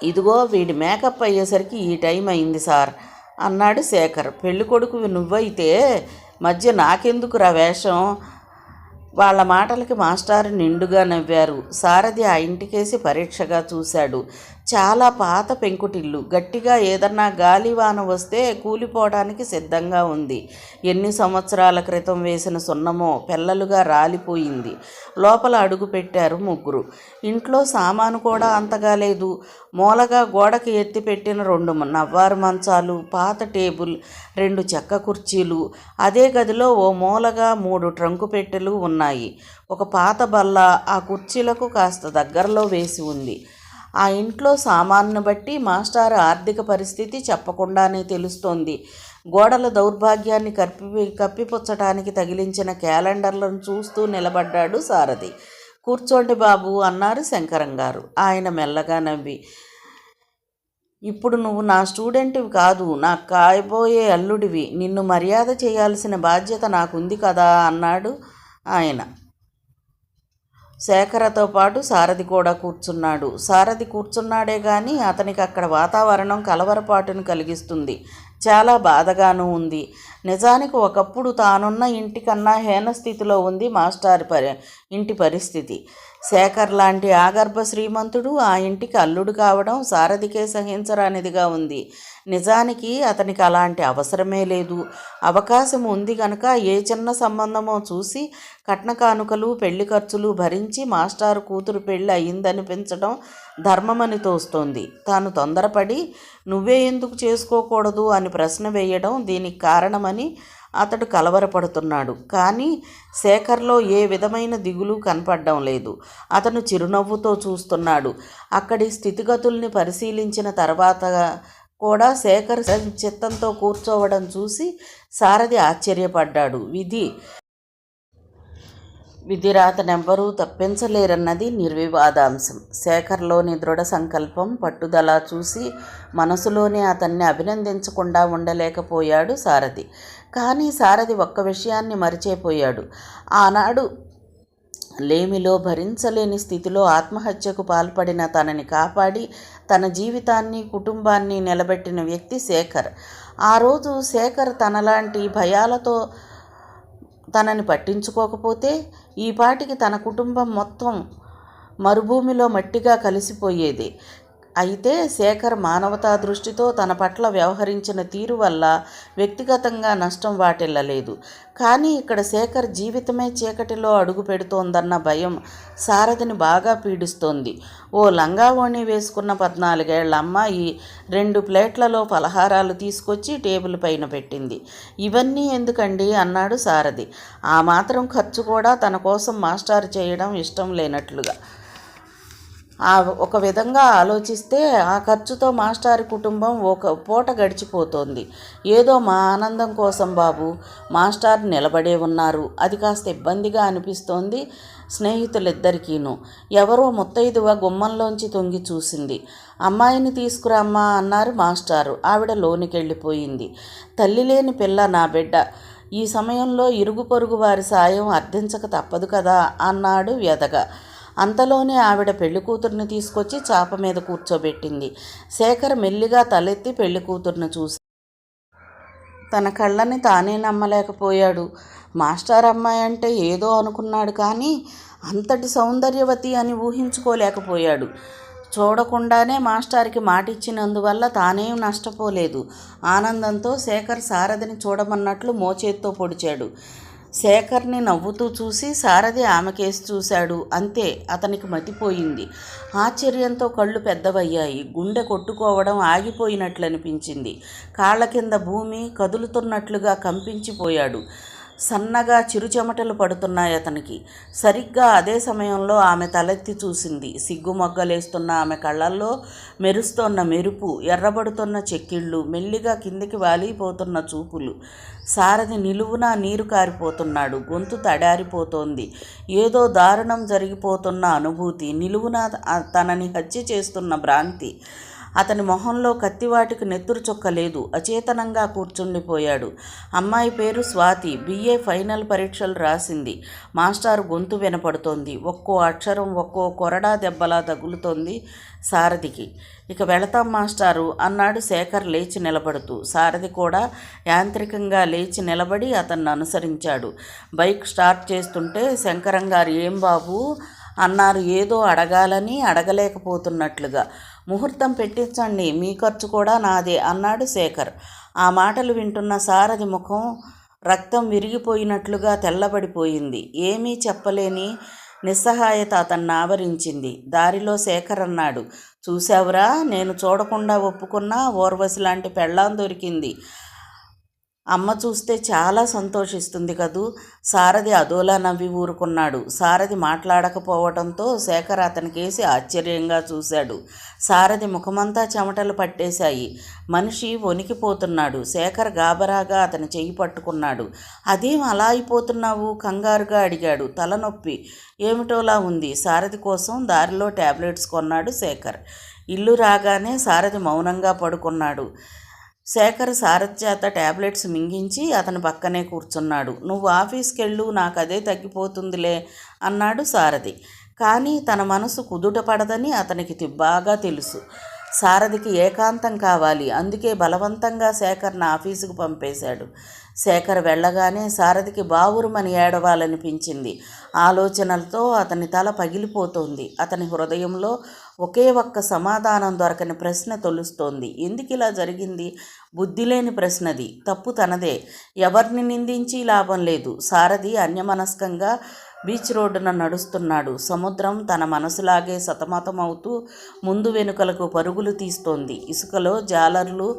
ఇదిగో వీడి మేకప్ అయ్యేసరికి ఈ టైం అయింది సార్ అన్నాడు శేఖర్. పెళ్ళి కొడుకు నువ్వైతే మధ్య నాకెందుకురా వేషం? వాళ్ళ మాటలకి మాస్టారు నిండుగా నవ్వారు. సారథి ఆ ఇంటికేసి పరీక్షగా చూశాడు. చాలా పాత పెంకుటిల్లు. గట్టిగా ఏదన్నా గాలివాన వస్తే కూలిపోవడానికి సిద్ధంగా ఉంది. ఎన్ని సంవత్సరాల క్రితం వేసిన సున్నమో పెల్లలుగా రాలిపోయింది. లోపల అడుగు పెట్టారు ముగ్గురు. ఇంట్లో సామాను కూడా అంతగా లేదు. మూలగా గోడకి ఎత్తిపెట్టిన 2 నవ్వారు మంచాలు, పాత టేబుల్, 2 చెక్క కుర్చీలు. అదే గదిలో ఓ మూలగా 3 ట్రంకు పెట్టెలు ఉన్నాయి. ఒక పాత బల్ల ఆ కుర్చీలకు కాస్త దగ్గరలో వేసి ఉంది. ఆ ఇంట్లో సామాన్ను బట్టి మాస్టారు ఆర్థిక పరిస్థితి చెప్పకుండానే తెలుస్తోంది. గోడల దౌర్భాగ్యాన్ని కప్పిపుచ్చటానికి తగిలించిన క్యాలెండర్లను చూస్తూ నిలబడ్డాడు సారథి. కూర్చోండి బాబు అన్నారు శంకరం గారు. ఆయన మెల్లగా నవ్వి, ఇప్పుడు నువ్వు నా స్టూడెంట్వి కాదు, నాకు కాబోయే అల్లుడివి. నిన్ను మర్యాద చేయాల్సిన బాధ్యత నాకుంది కదా అన్నాడు ఆయన. శేఖరతో పాటు సారథి కూడా కూర్చున్నాడు. సారథి కూర్చున్నాడే కానీ అతనికి అక్కడ వాతావరణం కలవరపాటును కలిగిస్తుంది. చాలా బాధగానూ ఉంది. నిజానికి ఒకప్పుడు తానున్న ఇంటికన్నా హీనస్థితిలో ఉంది మాస్టారి ఇంటి పరిస్థితి. శేఖర్ లాంటి ఆగర్భ శ్రీమంతుడు ఆ ఇంటికి అల్లుడు కావడం సారథికే సహించరానిదిగా ఉంది. నిజానికి అతనికి అలాంటి అవసరమే లేదు. అవకాశం ఉంది కనుక ఏ చిన్న సంబంధమో చూసి కట్న కానుకలు పెళ్లి ఖర్చులు భరించి మాస్టారు కూతురు పెళ్ళి అయిందనిపించడం ధర్మమని తోస్తోంది. తాను తొందరపడి నువ్వే ఎందుకు చేసుకోకూడదు అని ప్రశ్న వేయడం దీనికి కారణమని అతడు కలవరపడుతున్నాడు. కానీ శేఖర్లో ఏ విధమైన దిగులు కనపడడం లేదు. అతను చిరునవ్వుతో చూస్తున్నాడు. అక్కడి స్థితిగతుల్ని పరిశీలించిన తర్వాత కూడా శేఖర్ చిత్తంతో కూర్చోవడం చూసి సారథి ఆశ్చర్యపడ్డాడు. విధిరాతనెవ్వరూ తప్పించలేరన్నది నిర్వివాదాంశం. శేఖర్లోని దృఢ సంకల్పం, పట్టుదల చూసి మనసులోనే అతన్ని అభినందించకుండా ఉండలేకపోయాడు సారథి. కానీ సారథి ఒక్క విషయాన్ని మరిచిపోయాడు. ఆనాడు లేమిలో భరించలేని స్థితిలో ఆత్మహత్యకు పాల్పడిన తనని కాపాడి తన జీవితాన్ని కుటుంబాన్ని నిలబెట్టిన వ్యక్తి శేఖర్. ఆ రోజు శేఖర్ తనలాంటి భయాలతో తనని పట్టించుకోకపోతే ఈపాటికి తన కుటుంబం మొత్తం మరుభూమిలో మట్టిగా కలిసిపోయేది. అయితే శేఖర్ మానవతా దృష్టితో తన పట్ల వ్యవహరించిన తీరు వల్ల వ్యక్తిగతంగా నష్టం వాటిల్లలేదు. కానీ ఇక్కడ శేఖర్ జీవితమే చీకటిలో అడుగు పెడుతోందన్న భయం సారథిని బాగా పీడిస్తోంది. ఓ లంగావోణి వేసుకున్న 14 ఏళ్ల అమ్మాయి 2 ప్లేట్లలో పలహారాలు తీసుకొచ్చి టేబుల్ పైన పెట్టింది. ఇవన్నీ ఎందుకండి అన్నాడు సారథి. ఆ మాత్రం ఖర్చు కూడా తన కోసం మాస్టారు చేయడం ఇష్టం లేనట్లుగా. ఒక విధంగా ఆలోచిస్తే ఆ ఖర్చుతో మాస్టారి కుటుంబం ఒక పూట గడిచిపోతోంది. ఏదో మా ఆనందం కోసం బాబు, మాస్టారు నిలబడే ఉన్నారు. అది కాస్త ఇబ్బందిగా అనిపిస్తోంది స్నేహితులిద్దరికీను. ఎవరో ముత్తైదువ గుమ్మంలోంచి తొంగి చూసింది. అమ్మాయిని తీసుకురామ్మా అన్నారు మాస్టారు. ఆవిడ లోనికెళ్ళిపోయింది. తల్లి లేని పిల్ల నా బిడ్డ. ఈ సమయంలో ఇరుగు పొరుగు వారి సాయం అర్థించక తప్పదు కదా అన్నాడు వ్యధగా. అంతలోనే ఆవిడ పెళ్లికూతుర్ని తీసుకొచ్చి చాప మీద కూర్చోబెట్టింది. శేఖర్ మెల్లిగా తలెత్తి పెళ్లికూతుర్ని చూసి తన కళ్ళని తానే నమ్మలేకపోయాడు. మాస్టర్ అమ్మాయి అంటే ఏదో అనుకున్నాడు, కానీ అంతటి సౌందర్యవతి అని ఊహించుకోలేకపోయాడు. చూడకుండానే మాస్టార్కి మాటిచ్చినందువల్ల తానేం నష్టపోలేదు. ఆనందంతో శేఖర్ సారథిని చూడమన్నట్లు మోచేత్తో పొడిచాడు. శేఖర్ని నవ్వుతూ చూసి సారథి ఆమెకేసి చూశాడు. అంతే, అతనికి మతిపోయింది. ఆశ్చర్యంతో కళ్ళు పెద్దవయ్యాయి. గుండె కొట్టుకోవడం ఆగిపోయినట్లు అనిపించింది. కాళ్ల కింద భూమి కదులుతున్నట్లుగా కంపించిపోయాడు. సన్నగా చిరుచెమటలు పడుతున్నాయి అతనికి. సరిగ్గా అదే సమయంలో ఆమె తలెత్తి చూసింది. సిగ్గుమొగ్గలేస్తున్న ఆమె కళ్ళల్లో మెరుస్తోన్న మెరుపు, ఎర్రబడుతున్న చెక్కిళ్ళు, మెల్లిగా కిందికి వాలిపోతున్న చూపులు. సారథి నిలువునా నీరు కారిపోతున్నాడు. గొంతు తడారిపోతోంది. ఏదో దారుణం జరిగిపోతున్న అనుభూతి, నిలువునా తనని హత్య చేస్తున్న భ్రాంతి. అతని మొహంలో కత్తివాటికి నెత్తురు చొక్కలేదు. అచేతనంగా కూర్చుండిపోయాడు. అమ్మాయి పేరు స్వాతి. BA ఫైనల్ పరీక్షలు రాసింది. మాస్టారు గొంతు వినపడుతోంది. ఒక్కో అక్షరం ఒక్కో కొరడా దెబ్బలా తగులుతోంది సారథికి. ఇక వెళతాం మాస్టారు అన్నాడు శేఖర్ లేచి నిలబడుతూ. సారథి కూడా యాంత్రికంగా లేచి నిలబడి అతన్ని అనుసరించాడు. బైక్ స్టార్ట్ చేస్తుంటే శంకరం గారు ఏం బాబు అన్నారు, ఏదో అడగాలని అడగలేకపోతున్నట్లుగా. ముహూర్తం పెట్టించండి, మీ ఖర్చు కూడా నాదే అన్నాడు శేఖర్. ఆ మాటలు వింటున్న సారథి ముఖం రక్తం విరిగిపోయినట్లుగా తెల్లబడిపోయింది. ఏమీ చెప్పలేని నిస్సహాయత అతన్ని ఆవరించింది. దారిలో శేఖర్ అన్నాడు, చూశావురా, నేను చూడకుండా ఒప్పుకున్నా ఊర్వశి లాంటి పెళ్ళాం దొరికింది. అమ్మ చూస్తే చాలా సంతోషిస్తుంది కదూ. సారథి అదోలా నవ్వి ఊరుకున్నాడు. సారథి మాట్లాడకపోవడంతో శేఖర్ అతనికేసి ఆశ్చర్యంగా చూశాడు. సారథి ముఖమంతా చెమటలు పట్టేశాయి. మనిషి వణికిపోతున్నాడు. శేఖర్ గాబరాగా అతని చెయ్యి పట్టుకున్నాడు. అదేం అలా అయిపోతున్నావు? కంగారుగా అడిగాడు. తలనొప్పి ఏమిటోలా ఉంది. సారథి కోసం దారిలో టాబ్లెట్స్ కొన్నాడు శేఖర్. ఇల్లు రాగానే సారథి మౌనంగా పడుకున్నాడు. శేఖర్ సారథి చేత టాబ్లెట్స్ మింగించి అతని పక్కనే కూర్చున్నాడు. నువ్వు ఆఫీస్కెళ్ళు, నాకు అదే తగ్గిపోతుందిలే అన్నాడు సారథి. కానీ తన మనసు కుదుట పడదని అతనికి బాగా తెలుసు. సారథికి ఏకాంతం కావాలి. అందుకే బలవంతంగా శేఖర్ని ఆఫీసుకు పంపేశాడు. శేఖర్ వెళ్ళగానే సారథికి బావురుమని ఏడవాలనిపించింది. ఆలోచనలతో అతని తల పగిలిపోతోంది. అతని హృదయంలో ఒకే ఒక్క సమాధానం దొరకని ప్రశ్న తొలుస్తోంది. ఎందుకు ఇలా జరిగింది? బుద్ధిలేని ప్రశ్నది. తప్పు తనదే. ఎవరిని నిందించి లాభం లేదు. సారథి అన్యమనస్కంగా బీచ్ రోడ్డున నడుస్తున్నాడు. సముద్రం తన మనసులాగే సతమతమవుతూ ముందు వెనుకలకు పరుగులు తీస్తోంది. ఇసుకలో జాలర్లు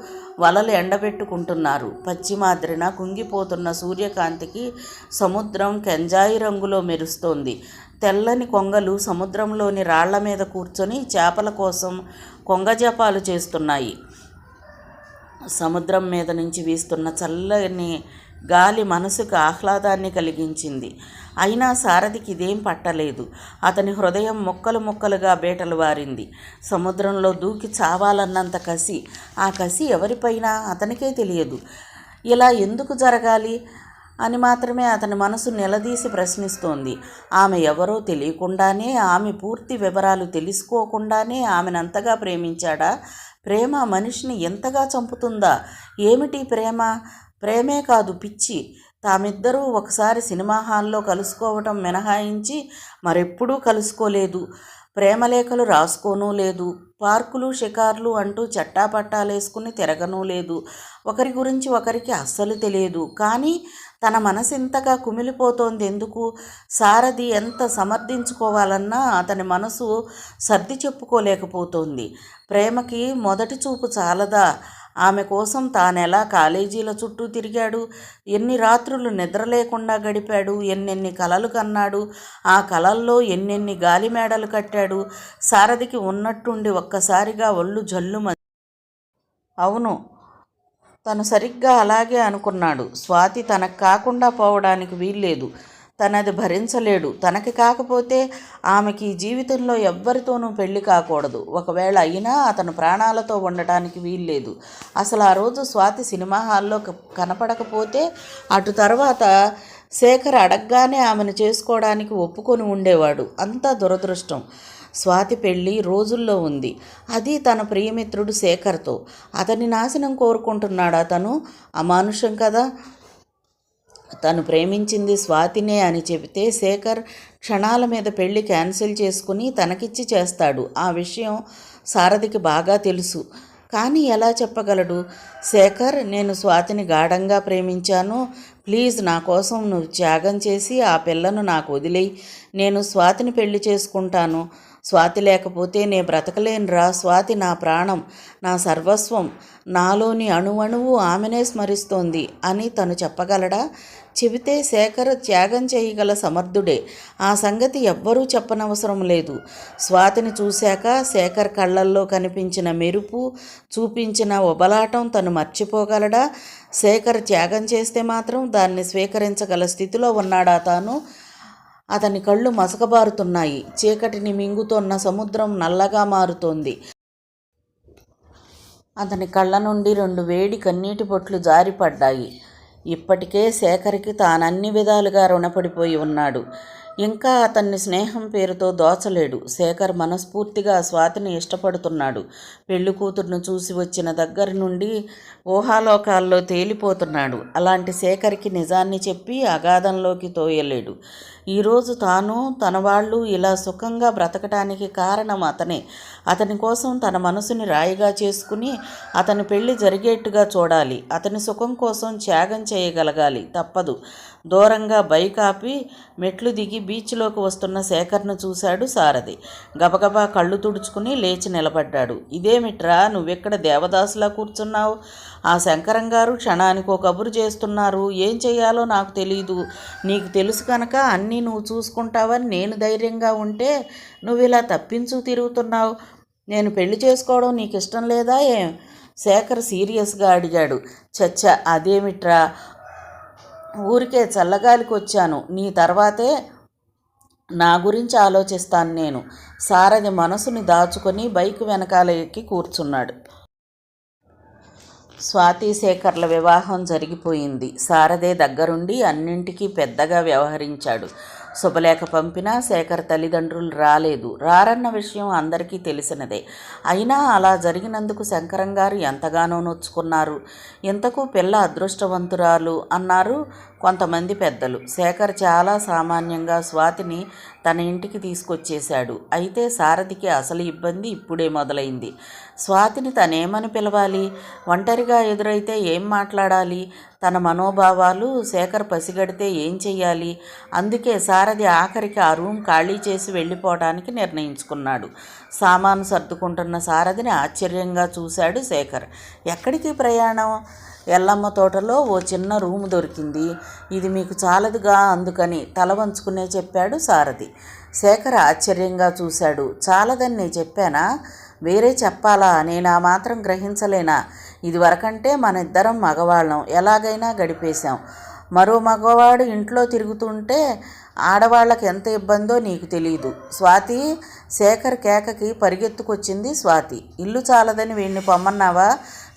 వలలు ఎండబెట్టుకుంటున్నారు. పశ్చిమాద్రిన కుంగిపోతున్న సూర్యకాంతికి సముద్రం కెంజాయి రంగులో మెరుస్తోంది. తెల్లని కొంగలు సముద్రంలోని రాళ్ల మీద కూర్చొని చేపల కోసం కొంగజపాలు చేస్తున్నాయి. సముద్రం మీద నుంచి వీస్తున్న చల్లని గాలి మనసుకు ఆహ్లాదాన్ని కలిగించింది. అయినా సారథికి ఇదేం పట్టలేదు. అతని హృదయం ముక్కలు ముక్కలుగా బేటలు వారింది. సముద్రంలో దూకి చావాలన్నంత కసి. ఆ కసి ఎవరిపైనా అతనికే తెలియదు. ఇలా ఎందుకు జరగాలి అని మాత్రమే అతని మనసు నిలదీసి ప్రశ్నిస్తోంది. ఆమె ఎవరో తెలియకుండానే, ఆమె పూర్తి వివరాలు తెలుసుకోకుండానే ఆమెనంతగా ప్రేమించాడా? ప్రేమ మనిషిని ఎంతగా చంపుతుందా? ఏమిటి ప్రేమ? ప్రేమే కాదు, పిచ్చి. తామిద్దరూ ఒకసారి సినిమా హాల్లో కలుసుకోవటం మినహాయించి మరెప్పుడూ కలుసుకోలేదు. ప్రేమలేఖలు రాసుకోనూ లేదు. పార్కులు షికార్లు అంటూ చట్టాపట్టాలేసుకుని తిరగనూ లేదు. ఒకరి గురించి ఒకరికి అస్సలు తెలియదు. కానీ తన మనసింతగా కుమిలిపోతోంది ఎందుకు? సారథి ఎంత సమర్థించుకోవాలన్నా అతని మనసు సర్ది చెప్పుకోలేకపోతోంది. ప్రేమకి మొదటి చూపు చాలదా? ఆమె కోసం తానెలా కాలేజీల చుట్టూ తిరిగాడు, ఎన్ని రాత్రులు నిద్ర లేకుండా గడిపాడు, ఎన్నెన్ని కలలు కన్నాడు, ఆ కలల్లో ఎన్నెన్ని గాలిమేడలు కట్టాడు. సారథికి ఉన్నట్టుండి ఒక్కసారిగా ఒళ్ళు జల్లుమంది. అవును, తను సరిగ్గా అలాగే అనుకున్నాడు. స్వాతి తనకు కాకుండా పోవడానికి వీల్లేదు. తనది భరించలేడు. తనకి కాకపోతే ఆమెకి జీవితంలో ఎవ్వరితోనూ పెళ్లి కాకూడదు. ఒకవేళ అయినా అతను ప్రాణాలతో ఉండటానికి వీల్లేదు. అసలు ఆ రోజు స్వాతి సినిమా హాల్లో కనపడకపోతే అటు తర్వాత శేఖర్ అడగగానే ఆమెను చేసుకోవడానికి ఒప్పుకొని ఉండేవాడు. అంతా దురదృష్టం. స్వాతి పెళ్ళి రోజుల్లో ఉంది. అది తన ప్రియమిత్రుడు శేఖర్తో. అతని నాశనం కోరుకుంటున్నాడా తను? అమానుషం కదా. తను ప్రేమించింది స్వాతినే అని చెబితే శేఖర్ క్షణాల మీద పెళ్లి క్యాన్సిల్ చేసుకుని తనకిచ్చి చేస్తాడు. ఆ విషయం సారథికి బాగా తెలుసు. కానీ ఎలా చెప్పగలడు? శేఖర్, నేను స్వాతిని గాఢంగా ప్రేమించాను. ప్లీజ్ నా కోసం నువ్వు త్యాగం చేసి ఆ పిల్లను నాకు వదిలేయి. నేను స్వాతిని పెళ్లి చేసుకుంటాను. స్వాతి లేకపోతే నే బ్రతకలేనురా. స్వాతి నా ప్రాణం, నా సర్వస్వం. నాలోని అణువణువు ఆమెనే స్మరిస్తోంది అని తను చెప్పగలడా? చెబితే శేఖర్ త్యాగం చేయగల సమర్థుడే. ఆ సంగతి ఎవ్వరూ చెప్పనవసరం లేదు. స్వాతిని చూశాక శేఖర్ కళ్ళల్లో కనిపించిన మెరుపు, చూపించిన ఒబలాటం తను మర్చిపోగలడా? శేఖర్ త్యాగం చేస్తే మాత్రం దాన్ని స్వీకరించగల స్థితిలో ఉన్నాడా తాను? అతని కళ్ళు మసకబారుతున్నాయి. చీకటిని మింగుతోన్న సముద్రం నల్లగా మారుతోంది. అతని కళ్ళ నుండి 2 వేడి కన్నీటి బొట్లు జారిపడ్డాయి. ఇప్పటికే శేఖర్కి తానన్ని విధాలుగా రుణపడిపోయి ఉన్నాడు. ఇంకా అతన్ని స్నేహం పేరుతో దోచలేడు. శేఖర్ మనస్ఫూర్తిగా స్వాతిని ఇష్టపడుతున్నాడు. పెళ్లి కూతురును చూసి వచ్చిన దగ్గర నుండి ఊహాలోకాల్లో తేలిపోతున్నాడు. అలాంటి శేఖర్కి నిజాన్ని చెప్పి అగాధంలోకి తోయలేడు. ఈరోజు తాను, తన వాళ్ళు ఇలా సుఖంగా బ్రతకటానికి కారణం అతనే. అతని కోసం తన మనసుని రాయిగా చేసుకుని అతని పెళ్లి జరిగేట్టుగా చూడాలి. అతని సుఖం కోసం త్యాగం చేయగలగాలి. తప్పదు. దూరంగా బైక్ ఆపి మెట్లు దిగి బీచ్లోకి వస్తున్న శేఖర్ను చూశాడు సారథి. గబగబా కళ్ళు తుడుచుకుని లేచి నిలబడ్డాడు. ఇదేమిట్రా, నువ్వెక్కడ దేవదాసులా కూర్చున్నావు? ఆ శంకరం గారు క్షణానికో కబురు చేస్తున్నారు. ఏం చేయాలో నాకు తెలీదు. నీకు తెలుసు కనుక అన్నీ నువ్వు చూసుకుంటావని నేను ధైర్యంగా ఉంటే నువ్వు ఇలా తప్పించు తిరుగుతున్నావు. నేను పెళ్లి చేసుకోవడం నీకు ఇష్టం లేదా ఏం? శేఖర్ సీరియస్గా అడిగాడు. చచ్చా, అదేమిట్రా, ఊరికే చల్లగాలికి వచ్చాను. నీ తర్వాతే నా గురించి ఆలోచిస్తాను నేను. సారథి మనసుని దాచుకొని బైక్ వెనకాల ఎక్కి కూర్చున్నాడు. స్వాతి శేఖర్ల వివాహం జరిగిపోయింది. సారథే దగ్గరుండి అన్నింటికీ పెద్దగా వ్యవహరించాడు. శుభలేఖ పంపినా శేఖర్ తల్లిదండ్రులు రాలేదు. రారన్న విషయం అందరికీ తెలిసినదే. అయినా అలా జరిగినందుకు శంకరం గారు ఎంతగానో నొచ్చుకున్నారు. ఇంతకు పిల్ల అదృష్టవంతురాలు అన్నారు కొంతమంది పెద్దలు. శేఖర్ చాలా సామాన్యంగా స్వాతిని తన ఇంటికి తీసుకొచ్చేశాడు. అయితే సారథికి అసలు ఇబ్బంది ఇప్పుడే మొదలైంది. స్వాతిని తనేమని పిలవాలి? ఒంటరిగా ఎదురైతే ఏం మాట్లాడాలి? తన మనోభావాలు శేఖర్ పసిగడితే ఏం చెయ్యాలి? అందుకే సారథి ఆఖరికి ఆ రూమ్ ఖాళీ చేసి వెళ్ళిపోవడానికి నిర్ణయించుకున్నాడు. సామాను సర్దుకుంటున్న సారథిని ఆశ్చర్యంగా చూశాడు శేఖర్. ఎక్కడికి ప్రయాణం? ఎల్లమ్మ తోటలో ఓ చిన్న రూము దొరికింది. ఇది మీకు చాలదుగా, అందుకని తల వంచుకునే చెప్పాడు సారథి. శేఖర్ ఆశ్చర్యంగా చూశాడు. చాలదని నేను చెప్పానా? వేరే చెప్పాలా? నేను ఆ మాత్రం గ్రహించలేనా? ఇదివరకంటే మన ఇద్దరం మగవాళ్ళం, ఎలాగైనా గడిపేశాం. మరో మగవాడు ఇంట్లో తిరుగుతుంటే ఆడవాళ్ళకి ఎంత ఇబ్బందో నీకు తెలీదు. స్వాతి, శేఖర్ కేకకి పరిగెత్తుకొచ్చింది స్వాతి. ఇల్లు చాలదని వీడిని పొమ్మన్నావా?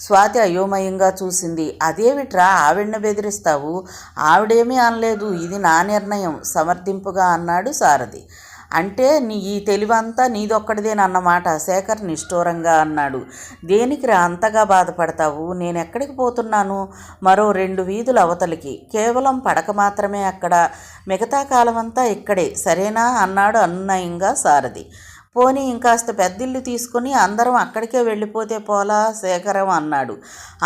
స్వాతి అయోమయంగా చూసింది. అదేమిట్రా ఆవిడ్ని బెదిరిస్తావు? ఆవిడేమీ అనలేదు, ఇది నా నిర్ణయం సమర్థింపుగా అన్నాడు సారథి. అంటే ఈ తెలివంతా నీదొక్కడిదేనన్నమాట, శేఖర్ నిష్ఠూరంగా అన్నాడు. దేనికిరా అంతగా బాధపడతావు? నేనెక్కడికి పోతున్నాను? మరో 2 వీధుల అవతలికి. కేవలం పడక మాత్రమే అక్కడ, మిగతా కాలమంతా ఇక్కడే, సరేనా అన్నాడు అనునయంగా సారథి. పోనీ ఇంకాస్త పెద్దిల్లు తీసుకుని అందరం అక్కడికే వెళ్ళిపోతే పోలా శేఖరం అన్నాడు.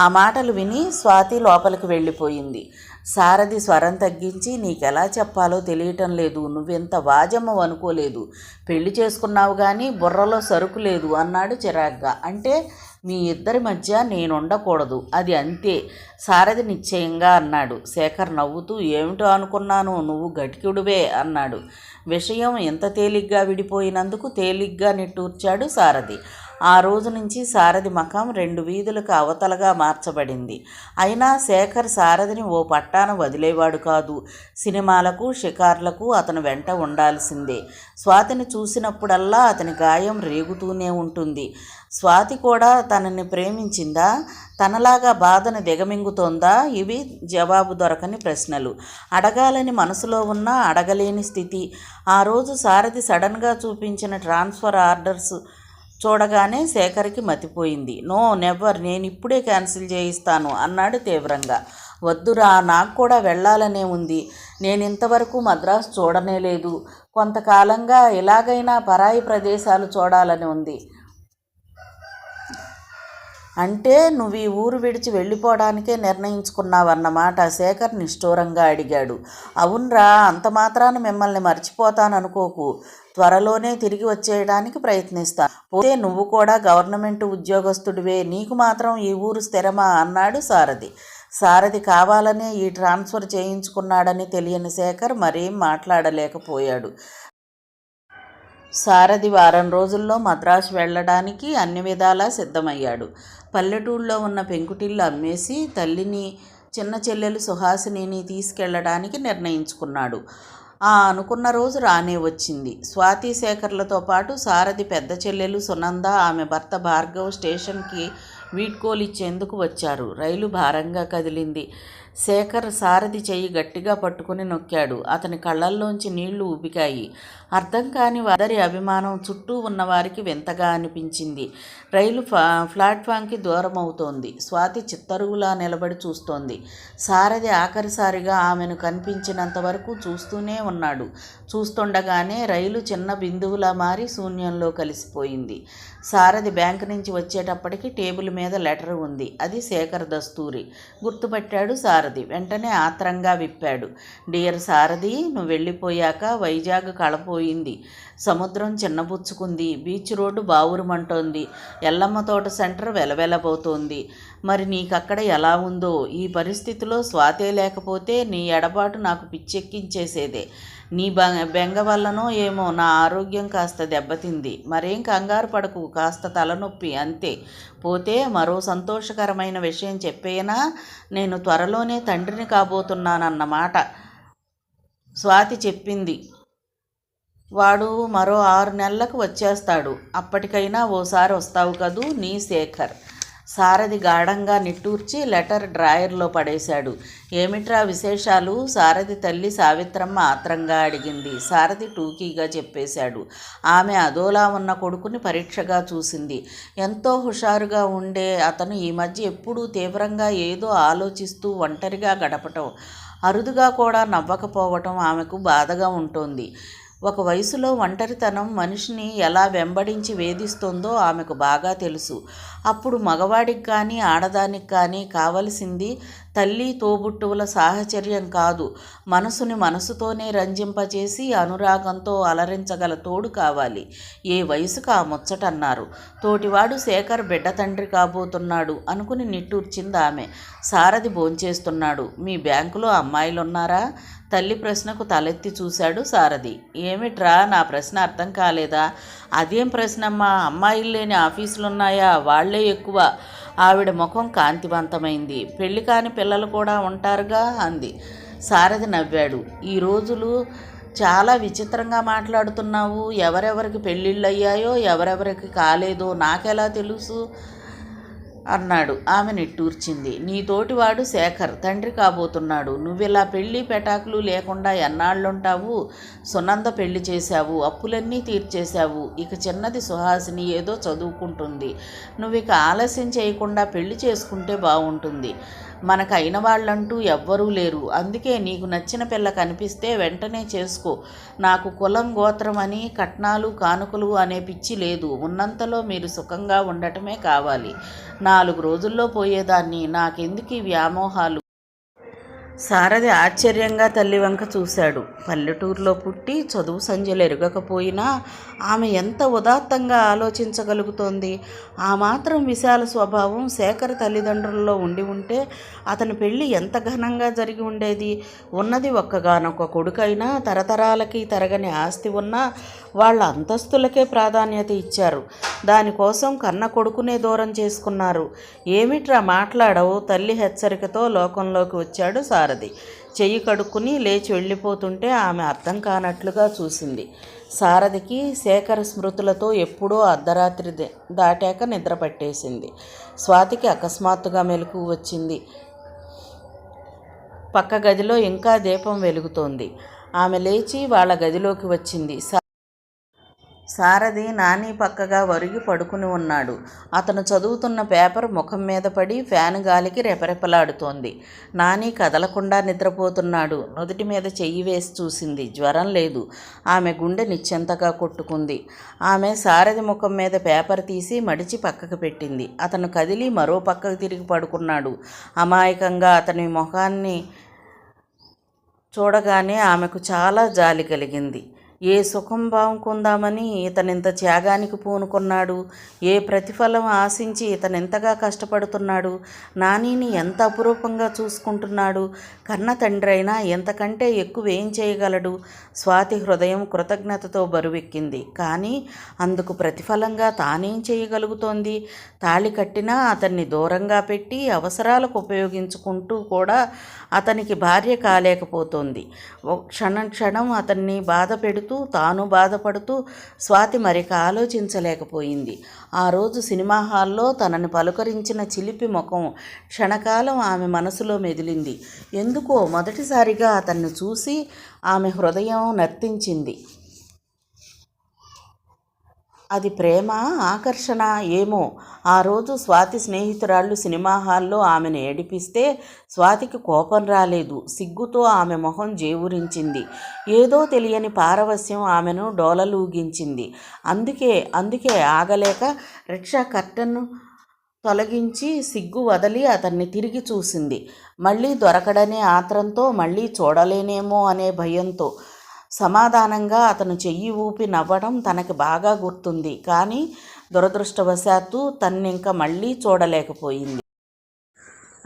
ఆ మాటలు విని స్వాతి లోపలికి వెళ్ళిపోయింది. సారథి స్వరం తగ్గించి, నీకెలా చెప్పాలో తెలియటం లేదు. నువ్వెంత వాజమ్మవు అనుకోలేదు. పెళ్లి చేసుకున్నావు కానీ బుర్రలో సరుకు లేదు అన్నాడు చిరాగ్గా. అంటే మీ ఇద్దరి మధ్య నేనుండకూడదు, అది అంతే సారథి నిశ్చయంగా అన్నాడు. శేఖర్ నవ్వుతూ, ఏమిటో అనుకున్నాను, నువ్వు గటికుడువే అన్నాడు. విషయం ఎంత తేలిగ్గా విడిపోయినందుకు తేలిగ్గా నిట్టూర్చాడు సారథి. ఆ రోజు నుంచి సారథి మకం 2 వీధులకు అవతలగా మార్చబడింది. అయినా శేఖర్ సారథిని ఓ పట్టాన వదిలేవాడు కాదు. సినిమాలకు, షికార్లకు అతను వెంట ఉండాల్సిందే. స్వాతిని చూసినప్పుడల్లా అతని గాయం రేగుతూనే ఉంటుంది. స్వాతి కూడా తనని ప్రేమించిందా? తనలాగా బాధను దిగమింగుతోందా? ఇవి జవాబు దొరకని ప్రశ్నలు. అడగాలని మనసులో ఉన్నా అడగలేని స్థితి. ఆ రోజు సారథి సడన్గా చూపించిన ట్రాన్స్ఫర్ ఆర్డర్స్ చూడగానే శేఖర్కి మతిపోయింది. నో, నెవర్, నేను ఇప్పుడే క్యాన్సిల్ చేయిస్తాను అన్నాడు తీవ్రంగా. వద్దురా, నాకు కూడా వెళ్ళాలనే ఉంది. నేను ఇంతవరకు మద్రాసు చూడనే లేదు. కొంతకాలంగా ఎలాగైనా పరాయి ప్రదేశాలు చూడాలని ఉంది. అంటే నువ్వు ఈ ఊరు విడిచి వెళ్ళిపోవడానికే నిర్ణయించుకున్నావన్నమాట? శేఖర్ నిష్ఠూరంగా అడిగాడు. అవునరా, అంత మాత్రాన మిమ్మల్ని మర్చిపోతాననుకోకు. త్వరలోనే తిరిగి వచ్చేయడానికి ప్రయత్నిస్తాను. పోతే నువ్వు కూడా గవర్నమెంట్ ఉద్యోగస్తుడివే, నీకు మాత్రం ఈ ఊరు స్థిరమా అన్నాడు సారథి. సారథి కావాలనే ఈ ట్రాన్స్ఫర్ చేయించుకున్నాడని తెలియని శేఖర్ మరేం మాట్లాడలేకపోయాడు. సారథి వారం రోజుల్లో మద్రాసు వెళ్ళడానికి అన్ని విధాలా సిద్ధమయ్యాడు. పల్లెటూళ్ళలో ఉన్న పెంకుటిల్లు అమ్మేసి తల్లిని, చిన్న చెల్లెలు సుహాసినిని తీసుకెళ్లడానికి నిర్ణయించుకున్నాడు. అనుకున్న రోజు రానే వచ్చింది. స్వాతి శేఖర్లతో పాటు సారథి పెద్ద చెల్లెలు సునంద, ఆమె భర్త భార్గవ్ స్టేషన్కి వీడ్కోలిచ్చేందుకు వచ్చారు. రైలు భారంగా కదిలింది. శేఖర్ సారథి చెయ్యి గట్టిగా పట్టుకుని నొక్కాడు. అతని కళ్ళల్లోంచి నీళ్లు ఉబికాయి. అర్థం కాని వారి అభిమానం చుట్టూ ఉన్నవారికి వింతగా అనిపించింది. రైలు ప్లాట్ఫామ్కి దూరం అవుతోంది. స్వాతి చిత్తరువులా నిలబడి చూస్తోంది. సారథి ఆఖరిసారిగా ఆమెను కనిపించినంత వరకు చూస్తూనే ఉన్నాడు. చూస్తుండగానే రైలు చిన్న బిందువులా మారి శూన్యంలో కలిసిపోయింది. సారథి బ్యాంకు నుంచి వచ్చేటప్పటికి టేబుల్ మీద లెటర్ ఉంది. అది శేఖర్ దస్తూరి. గుర్తుపట్టాడు సారథి. వెంటనే ఆత్రంగా విప్పాడు. డియర్ సారథి, నువ్వు వెళ్ళిపోయాక వైజాగ్ కళపోయింది. సముద్రం చిన్నబుచ్చుకుంది. బీచ్ రోడ్డు బావురుమంటోంది. ఎల్లమ్మ తోట సెంటర్ వెలవెలబోతోంది. మరి నీకక్కడ ఎలా ఉందో? ఈ పరిస్థితిలో స్వాతే లేకపోతే నీ ఎడబాటు నాకు పిచ్చెక్కించేసేదే. నీ బెంగ వల్లనో ఏమో నా ఆరోగ్యం కాస్త దెబ్బతింది. మరేం కంగారు పడకు, కాస్త తలనొప్పి అంతే. పోతే మరో సంతోషకరమైన విషయం చెప్పేనా? నేను త్వరలోనే తండ్రిని కాబోతున్నానన్నమాట స్వాతి చెప్పింది. వాడు మరో 6 నెలలకు వచ్చేస్తాడు. అప్పటికైనా ఓసారి వస్తావు కదూ నీ శేఖర్. సారథి గాఢంగా నిట్టూర్చి లెటర్ డ్రాయర్లో పడేశాడు. ఏమిట్రా విశేషాలు? సారథి తల్లి సావిత్రమ్మ ఆత్రంగా అడిగింది. సారథి టూకీగా చెప్పేశాడు. ఆమె అదోలా ఉన్న కొడుకుని పరీక్షగా చూసింది. ఎంతో హుషారుగా ఉండే అతను ఈ మధ్య ఎప్పుడూ తీవ్రంగా ఏదో ఆలోచిస్తూ ఒంటరిగా గడపటం, అరుదుగా కూడా నవ్వకపోవటం ఆమెకు బాధగా ఉంటోంది. ఒక వయసులో ఒంటరితనం మనిషిని ఎలా వెంబడించి వేధిస్తుందో ఆమెకు బాగా తెలుసు. అప్పుడు మగవాడికి కానీ ఆడదానికి కానీ కావలసింది తల్లి తోబుట్టువుల సాహచర్యం కాదు, మనసుని మనసుతోనే రంజింపచేసి అనురాగంతో అలరించగల తోడు కావాలి. ఏ వయసుకు ఆ ముచ్చటన్నారు. తోటివాడు శేఖర్ బిడ్డ తండ్రి కాబోతున్నాడు అనుకుని నిట్టూర్చింది ఆమె. సారథి భోంచేస్తున్నాడు. మీ బ్యాంకులో అమ్మాయిలున్నారా? తల్లి ప్రశ్నకు తలెత్తి చూశాడు సారథి. ఏమిట్రా, నా ప్రశ్న అర్థం కాలేదా? అదేం ప్రశ్నమ్మా, అమ్మాయిలు లేని ఆఫీసులున్నాయా? వాళ్లే ఎక్కువ. ఆవిడ ముఖం కాంతివంతమైంది. పెళ్లి కాని పిల్లలు కూడా ఉంటారుగా అంది. సారథి నవ్వాడు. ఈ రోజులు చాలా విచిత్రంగా మాట్లాడుతున్నావు. ఎవరెవరికి పెళ్ళిళ్ళయ్యాయో ఎవరెవరికి కాలేదో నాకెలా తెలుసు అన్నాడు. ఆమె నిట్టూర్చింది. నీతోటివాడు శేఖర్ తండ్రి కాబోతున్నాడు. నువ్విలా పెళ్ళి పెటాకులు లేకుండా ఎన్నాళ్ళుంటావు? సునంద పెళ్లి చేశావు, అప్పులన్నీ తీర్చేశావు. ఇక చిన్నది సుహాసిని ఏదో చదువుకుంటుంది. నువ్విక ఆలస్యం చేయకుండా పెళ్లి చేసుకుంటే బాగుంటుంది. మనకు అయిన వాళ్ళంటూ ఎవ్వరూ లేరు. అందుకే నీకు నచ్చిన పిల్ల కనిపిస్తే వెంటనే చేసుకో. నాకు కులం గోత్రం అని కట్నాలు కానుకలు అనే పిచ్చి లేదు. ఉన్నంతలో మీరు సుఖంగా ఉండటమే కావాలి. 4 రోజుల్లో పోయేదాన్ని. నాకెందుకు ఈ వ్యామోహాలు? సారథి ఆశ్చర్యంగా తల్లి వంక చూశాడు. పల్లెటూరులో పుట్టి చదువు సంధ్యలు ఎరగకపోయినా ఆమె ఎంత ఉదాత్తంగా ఆలోచించగలుగుతోంది. ఆ మాత్రం విశాల స్వభావం శేఖర్ తల్లిదండ్రుల్లో ఉండి ఉంటే అతని పెళ్ళి ఎంత ఘనంగా జరిగి ఉండేది. ఉన్నది ఒక్కగానొక్క కొడుకైనా తరతరాలకి తరగని ఆస్తి ఉన్నా వాళ్ళ అంతస్తులకే ప్రాధాన్యత ఇచ్చారు. దానికోసం కన్న కొడుకునే దూరం చేసుకున్నారు. ఏమిట్రా మాట్లాడవు? తల్లి హెచ్చరికతో లోకంలోకి వచ్చాడు సారథి. చెయ్యి కడుక్కుని లేచి వెళ్ళిపోతుంటే ఆమె అర్థం కానట్లుగా చూసింది. సారథికి శేఖర స్మృతులతో ఎప్పుడో అర్ధరాత్రి దాటాక నిద్ర పట్టేసింది. స్వాతికి అకస్మాత్తుగా మెలకువ వచ్చింది. పక్క గదిలో ఇంకా దీపం వెలుగుతోంది. ఆమె లేచి వాళ్ళ గదిలోకి వచ్చింది. సారథి నాని పక్కగా ఒరిగి పడుకుని ఉన్నాడు. అతను చదువుతున్న పేపర్ ముఖం మీద పడి ఫ్యాను గాలికి రెపరెపలాడుతోంది. నాని కదలకుండా నిద్రపోతున్నాడు. నుదుటి మీద చెయ్యి వేసి చూసింది. జ్వరం లేదు. ఆమె గుండె నిశ్చెంతగా కొట్టుకుంది. ఆమె సారథి ముఖం మీద పేపర్ తీసి మడిచి పక్కకు పెట్టింది. అతను కదిలి మరో పక్కకు తిరిగి పడుకున్నాడు. అమాయకంగా అతని ముఖాన్ని చూడగానే ఆమెకు చాలా జాలి కలిగింది. ఏ సుఖం బాగుందామని ఇతనింత త్యాగానికి పూనుకున్నాడు? ఏ ప్రతిఫలం ఆశించి ఇతనెంతగా కష్టపడుతున్నాడు? నానిని ఎంత అపురూపంగా చూసుకుంటున్నాడు. కన్న తండ్రి అయినా ఎంతకంటే ఎక్కువ ఏం చేయగలడు? స్వాతి హృదయం కృతజ్ఞతతో బరువెక్కింది. కానీ అందుకు ప్రతిఫలంగా తానేం చేయగలుగుతోంది? తాళి కట్టినా అతన్ని దూరంగా పెట్టి అవసరాలకు ఉపయోగించుకుంటూ కూడా అతనికి భార్య కాలేకపోతోంది. క్షణం క్షణం అతన్ని బాధ పెడుతూ తాను బాధపడుతూ స్వాతి మరిక ఆలోచించలేకపోయింది. ఆ రోజు సినిమా హాల్లో తనని పలుకరించిన చిలిపి ముఖం క్షణకాలం ఆమె మనసులో మెదిలింది. ఎందుకో మొదటిసారిగా అతన్ని చూసి ఆమె హృదయం నర్తించింది. అది ప్రేమ, ఆకర్షణ ఏమో. ఆ రోజు స్వాతి స్నేహితురాళ్ళు సినిమా హాల్లో ఆమెను ఏడిపిస్తే స్వాతికి కోపం రాలేదు. సిగ్గుతో ఆమె మొహం జేవురించింది. ఏదో తెలియని పారవస్యం ఆమెను డోలలూగించింది. అందుకే ఆగలేక రిక్షా కర్టెన్ను తొలగించి సిగ్గు వదిలి అతన్ని తిరిగి చూసింది. మళ్ళీ దొరకడనే ఆత్రంతో, మళ్ళీ చూడలేనేమో అనే భయంతో. సమాధానంగా అతను చెయ్యి ఊపి నవ్వడం తనకి బాగా గుర్తుంది. కానీ దురదృష్టవశాత్తు తన్నింక మళ్ళీ చూడలేకపోయింది.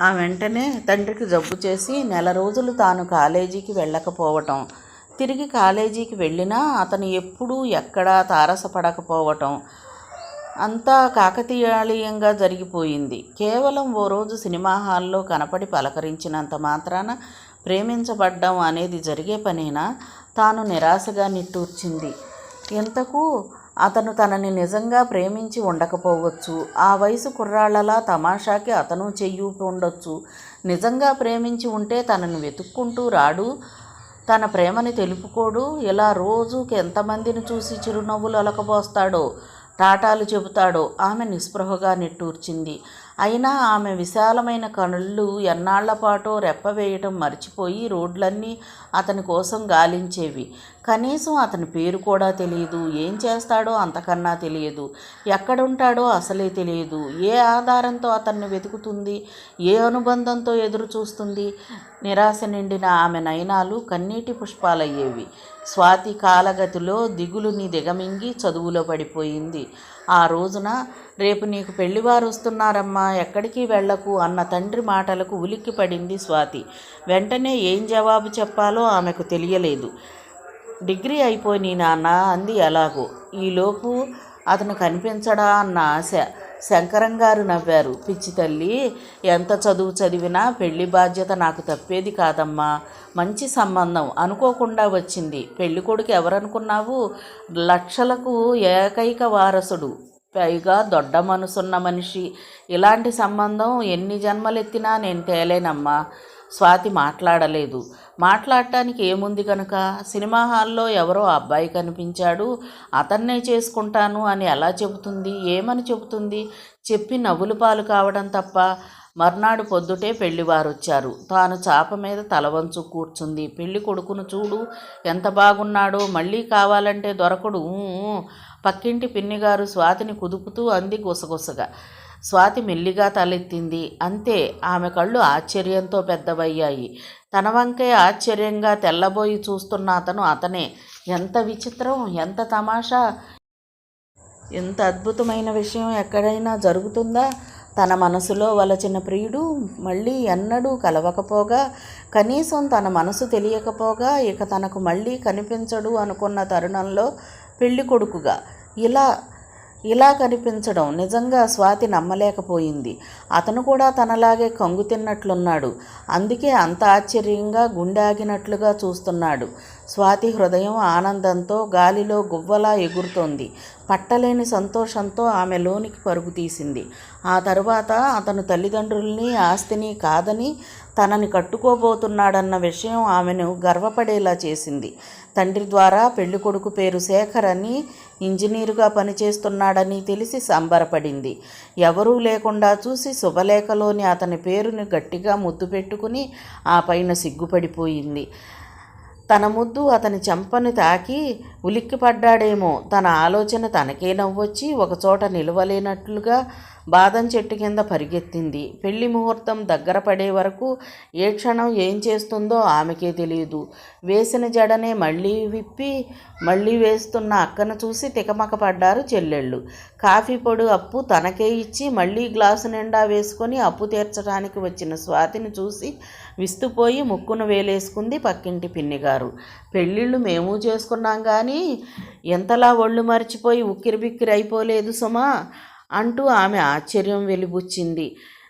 ఆ వెంటనే తండ్రికి జబ్బు చేసి నెల రోజులు తాను కాలేజీకి వెళ్ళకపోవటం, తిరిగి కాలేజీకి వెళ్ళినా అతను ఎప్పుడూ ఎక్కడా తారసపడకపోవటం అంతా కాకతీయాళీయంగా జరిగిపోయింది. కేవలం ఓ రోజు సినిమా హాల్లో కనపడి పలకరించినంత మాత్రాన ప్రేమించబడ్డం అనేది జరిగే పనేనా? తాను నిరాశగా నిట్టూర్చింది. ఎంతకు అతను తనని నిజంగా ప్రేమించి ఉండకపోవచ్చు. ఆ వయసు కుర్రాళ్ళలా తమాషాకి అతను చెయ్యి ఉండొచ్చు. నిజంగా ప్రేమించి ఉంటే తనను వెతుక్కుంటూ రాడు, తన ప్రేమని తెలుపుకోడు. ఇలా రోజుకి ఎంతమందిని చూసి చిరునవ్వులు అలకబోస్తాడో, టాటాలు చెబుతాడో. ఆమె నిస్పృహగా నిట్టూర్చింది. అయినా ఆమె విశాలమైన కనుళ్ళు ఎన్నాళ్లపాటో రెప్పవేయటం మర్చిపోయి రోడ్లన్నీ అతని కోసం గాలించేవి. కనీసం అతని పేరు కూడా తెలియదు. ఏం చేస్తాడో అంతకన్నా తెలియదు. ఎక్కడుంటాడో అసలే తెలియదు. ఏ ఆధారంతో అతన్ని వెతుకుతుంది? ఏ అనుబంధంతో ఎదురు చూస్తుంది? నిరాశ నిండిన ఆమె నయనాలు కన్నీటి పుష్పాలయ్యేవి. స్వాతి కాలగతిలో దిగులుని దిగమింగి చదువులో పడిపోయింది. ఆ రోజున రేపు నీకు పెళ్లివారు వస్తున్నారమ్మా, ఎక్కడికి వెళ్లకు అన్న తండ్రి మాటలకు ఉలిక్కి పడింది స్వాతి. వెంటనే ఏం జవాబు చెప్పాలో ఆమెకు తెలియలేదు. డిగ్రీ అయిపోయి నాన్న అంది ఎలాగో. ఈలోపు అతను కనిపించడా అన్న ఆశ. శంకరంగారు నవ్వారు. పిచ్చి తల్లి, ఎంత చదువు చదివినా పెళ్లి బాధ్యత నాకు తప్పేది కాదమ్మా. మంచి సంబంధం అనుకోకుండా వచ్చింది. పెళ్ళికొడుకు ఎవరనుకున్నావు? లక్షలకు ఏకైక వారసుడు, పైగా దొడ్డ మనసున్న మనిషి. ఇలాంటి సంబంధం ఎన్ని జన్మలెత్తినా నేను తేలేనమ్మా. స్వాతి మాట్లాడలేదు. మాట్లాడటానికి ఏముంది కనుక? సినిమా హాల్లో ఎవరో అబ్బాయి కనిపించాడు, అతన్నే చేసుకుంటాను అని ఎలా చెబుతుంది? ఏమని చెబుతుంది? చెప్పి నవ్వులు పాలు కావడం తప్ప. మర్నాడు పొద్దుటే పెళ్లివారొచ్చారు. తాను చాప మీద తలవంచు కూర్చుంది. పెళ్లి కొడుకును చూడు, ఎంత బాగున్నాడో. మళ్ళీ కావాలంటే దొరకడు. పక్కింటి పిన్నిగారు స్వాతిని కుదుపుతూ అంది గుసగుసగా. స్వాతి మెల్లిగా తలెత్తింది. అంతే. ఆమె కళ్ళు ఆశ్చర్యంతో పెద్దవయ్యాయి. తన వంకే ఆశ్చర్యంగా తెల్లబోయి చూస్తున్న అతనే. ఎంత విచిత్రం, ఎంత తమాషా! ఎంత అద్భుతమైన విషయం ఎక్కడైనా జరుగుతుందా? తన మనసులో వలచిన ప్రియుడు మళ్ళీ ఎన్నడూ కలవకపోగా, కనీసం తన మనసు తెలియకపోగా, ఇక తనకు మళ్ళీ కనిపించడు అనుకున్న తరుణంలో పెళ్లి కొడుకుగా ఇలా కనిపించడం నిజంగా స్వాతి నమ్మలేకపోయింది. అతను కూడా తనలాగే కంగు తిన్నట్లున్నాడు. అందుకే అంత ఆశ్చర్యంగా గుండె ఆగినట్లుగా చూస్తున్నాడు. స్వాతి హృదయం ఆనందంతో గాలిలో గువ్వలా ఎగురుతోంది. పట్టలేని సంతోషంతో ఆమె లోనికి పరుగు తీసింది. ఆ తరువాత అతను తల్లిదండ్రుల్ని, ఆస్తిని కాదని తనని కట్టుకోబోతున్నాడన్న విషయం ఆమెను గర్వపడేలా చేసింది. తండ్రి ద్వారా పెళ్ళికొడుకు పేరు శేఖర్ అని, ఇంజనీరుగా పనిచేస్తున్నాడని తెలిసి సంబరపడింది. ఎవరూ లేకుండా చూసి శుభలేఖలోని అతని పేరుని గట్టిగా ముద్దు పెట్టుకుని ఆ పైన సిగ్గుపడిపోయింది. తన ముద్దు అతని చెంపని తాకి ఉలిక్కిపడ్డాడేమో. తన ఆలోచన తనకే నవ్వొచ్చి ఒకచోట నిలవలేనట్లుగా బాదం చెట్టు కింద పరిగెత్తింది. పెళ్లి ముహూర్తం దగ్గర పడే వరకు ఏ క్షణం ఏం చేస్తుందో ఆమెకే తెలియదు. వేసిన జడనే మళ్ళీ విప్పి మళ్ళీ వేస్తున్న అక్కను చూసి తికమక పడ్డారు చెల్లెళ్ళు. కాఫీ పొడి అప్పు తనకే ఇచ్చి మళ్ళీ గ్లాసు నిండా వేసుకొని అప్పు తీర్చడానికి వచ్చిన స్వాతిని చూసి విస్తుపోయి ముక్కును వేలేసుకుంది పక్కింటి పిన్నిగారు. పెళ్ళిళ్ళు మేము చేసుకున్నాం కానీ ఎంతలా ఒళ్ళు మరిచిపోయి ఉక్కిరిబిక్కిరి అయిపోలేదు సుమా అంటూ ఆమె ఆశ్చర్యం వెలిబుచ్చింది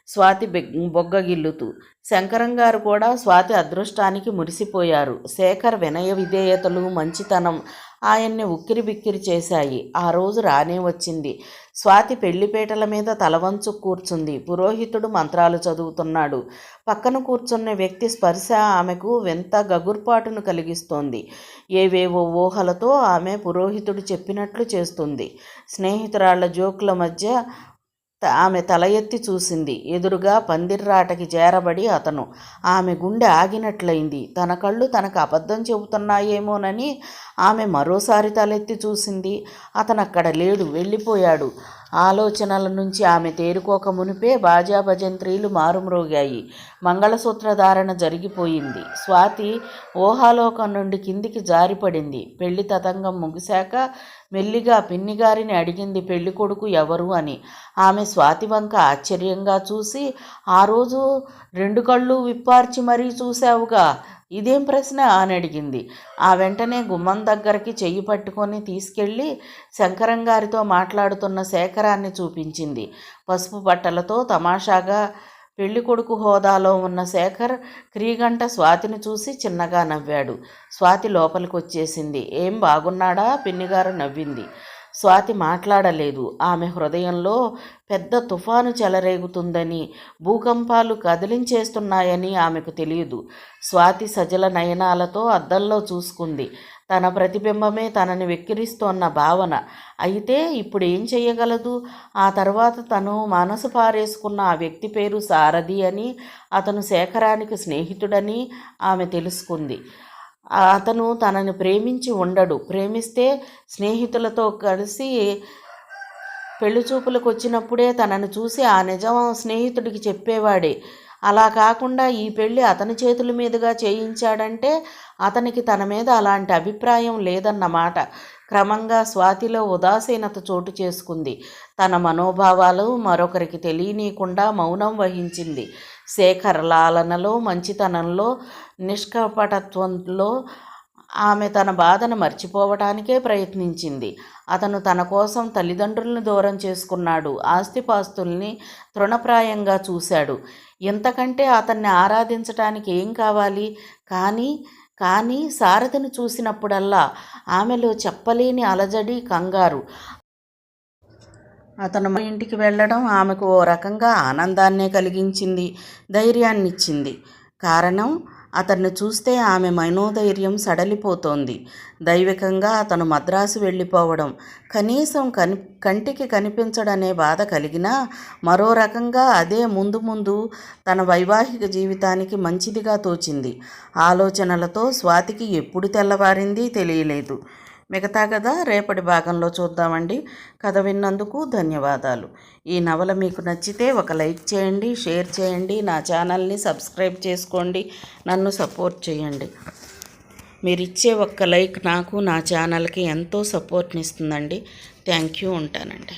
స్వాతి బొగ్గగిల్లుతూ. శంకరంగారు కూడా స్వాతి అదృష్టానికి మురిసిపోయారు. శేఖర్ వినయ విధేయతలు, మంచితనం ఆయన్ని ఉక్కిరిబిక్కిరి చేశాయి. ఆ రోజు రానే వచ్చింది. స్వాతి పెళ్లిపేటల మీద తలవంచు కూర్చుంది. పురోహితుడు మంత్రాలు చదువుతున్నాడు. పక్కన కూర్చున్న వ్యక్తి స్పర్శ ఆమెకు వింత గగుర్పాటును కలిగిస్తోంది. ఏవేవో ఊహలతో ఆమె పురోహితుడు చెప్పినట్లు చేస్తుంది. స్నేహితురాళ్ల జోకుల మధ్య ఆమె తల ఎత్తి చూసింది. ఎదురుగా పందిర్రాటకి చేరబడి అతను. ఆమె గుండె ఆగినట్లయింది. తన కళ్ళు తనకు అబద్ధం చెబుతున్నాయేమోనని ఆమె మరోసారి తలెత్తి చూసింది. అతను అక్కడ లేడు, వెళ్ళిపోయాడు. ఆలోచనల నుంచి ఆమె తేరుకోక మునిపే బాజా భజంత్రీలు మారుమ్రోగాయి. మంగళసూత్ర ధారణ జరిగిపోయింది. స్వాతి ఊహాలోకం నుండి కిందికి జారిపడింది. పెళ్లి తతంగం ముగిశాక మెల్లిగా పిన్నిగారిని అడిగింది పెళ్ళికొడుకు ఎవరు అని. ఆమె స్వాతి వంక ఆశ్చర్యంగా చూసి, ఆ రోజు 2 కళ్ళు విప్పార్చి మరీ చూశావుగా, ఇదేం ప్రశ్న అని అడిగింది. ఆ వెంటనే గుమ్మం దగ్గరికి చెయ్యి పట్టుకొని తీసుకెళ్ళి శంకరంగారితో మాట్లాడుతున్న శేఖరాన్ని చూపించింది. పసుపు బట్టలతో తమాషాగా పెళ్ళికొడుకు హోదాలో ఉన్న శేఖర్ క్రీగంట స్వాతిని చూసి చిన్నగా నవ్వాడు. స్వాతి లోపలికొచ్చేసింది. ఏం బాగున్నాడా? పిన్నిగారు నవ్వింది. స్వాతి మాట్లాడలేదు. ఆమె హృదయంలో పెద్ద తుఫాను చెలరేగుతుందని, భూకంపాలు కదిలించేస్తున్నాయని ఆమెకు తెలియదు. స్వాతి సజల నయనాలతో అద్దంలో చూసుకుంది. తన ప్రతిబింబమే తనని వెక్కిరిస్తోన్న భావన. అయితే ఇప్పుడు ఏం చెయ్యగలదు? ఆ తర్వాత తను మనసు పారేసుకున్న ఆ వ్యక్తి పేరు సారథి అని, అతను శేఖరానికి స్నేహితుడని ఆమె తెలుసుకుంది. అతను తనని ప్రేమించి ఉండడు. ప్రేమిస్తే స్నేహితులతో కలిసి పెళ్లిచూపులకు వచ్చినప్పుడే తనను చూసి ఆ నిజం స్నేహితుడికి చెప్పేవాడే. అలా కాకుండా ఈ పెళ్ళి అతని చేతుల మీదుగా చేయించాడంటే అతనికి తన మీద అలాంటి అభిప్రాయం లేదన్నమాట. క్రమంగా స్వాతిలో ఉదాసీనత చోటు చేసుకుంది. తన మనోభావాలు మరొకరికి తెలియనీయకుండా మౌనం వహించింది. శేఖర్ లాలనలో, మంచితనంలో, నిష్కపటత్వంలో ఆమె తన బాధను మర్చిపోవటానికే ప్రయత్నించింది. అతను తన కోసం తల్లిదండ్రులను దూరం చేసుకున్నాడు. ఆస్తిపాస్తుల్ని తృణప్రాయంగా చూశాడు. ఇంతకంటే అతన్ని ఆరాధించటానికి ఏం కావాలి? కానీ సారథిని చూసినప్పుడల్లా ఆమెలో చెప్పలేని అలజడి, కంగారు. అతను ఇంటికి వెళ్ళడం ఆమెకు ఓ రకంగా ఆనందాన్నే కలిగించింది, ధైర్యాన్నిచ్చింది. కారణం, అతన్ని చూస్తే ఆమె మనోధైర్యం సడలిపోతోంది. దైవికంగా అతను మద్రాసు వెళ్ళిపోవడం కనీసం కంటికి కనిపించడనే బాధ కలిగినా, మరో రకంగా అదే ముందు ముందు తన వైవాహిక జీవితానికి మంచిదిగా తోచింది. ఆలోచనలతో స్వాతికి ఎప్పుడు తెల్లవారింది తెలియలేదు. మిగతా కథ రేపటి భాగంలో చూద్దామండి. కథ విన్నందుకు ధన్యవాదాలు. ఈ నవల మీకు నచ్చితే ఒక లైక్ చేయండి, షేర్ చేయండి, నా ఛానల్ని సబ్స్క్రైబ్ చేసుకోండి, నన్ను సపోర్ట్ చేయండి. మీరిచ్చే ఒక్క లైక్ నాకు, నా ఛానల్కి ఎంతో సపోర్ట్ని ఇస్తుందండి. Thank you. ఉంటానండి.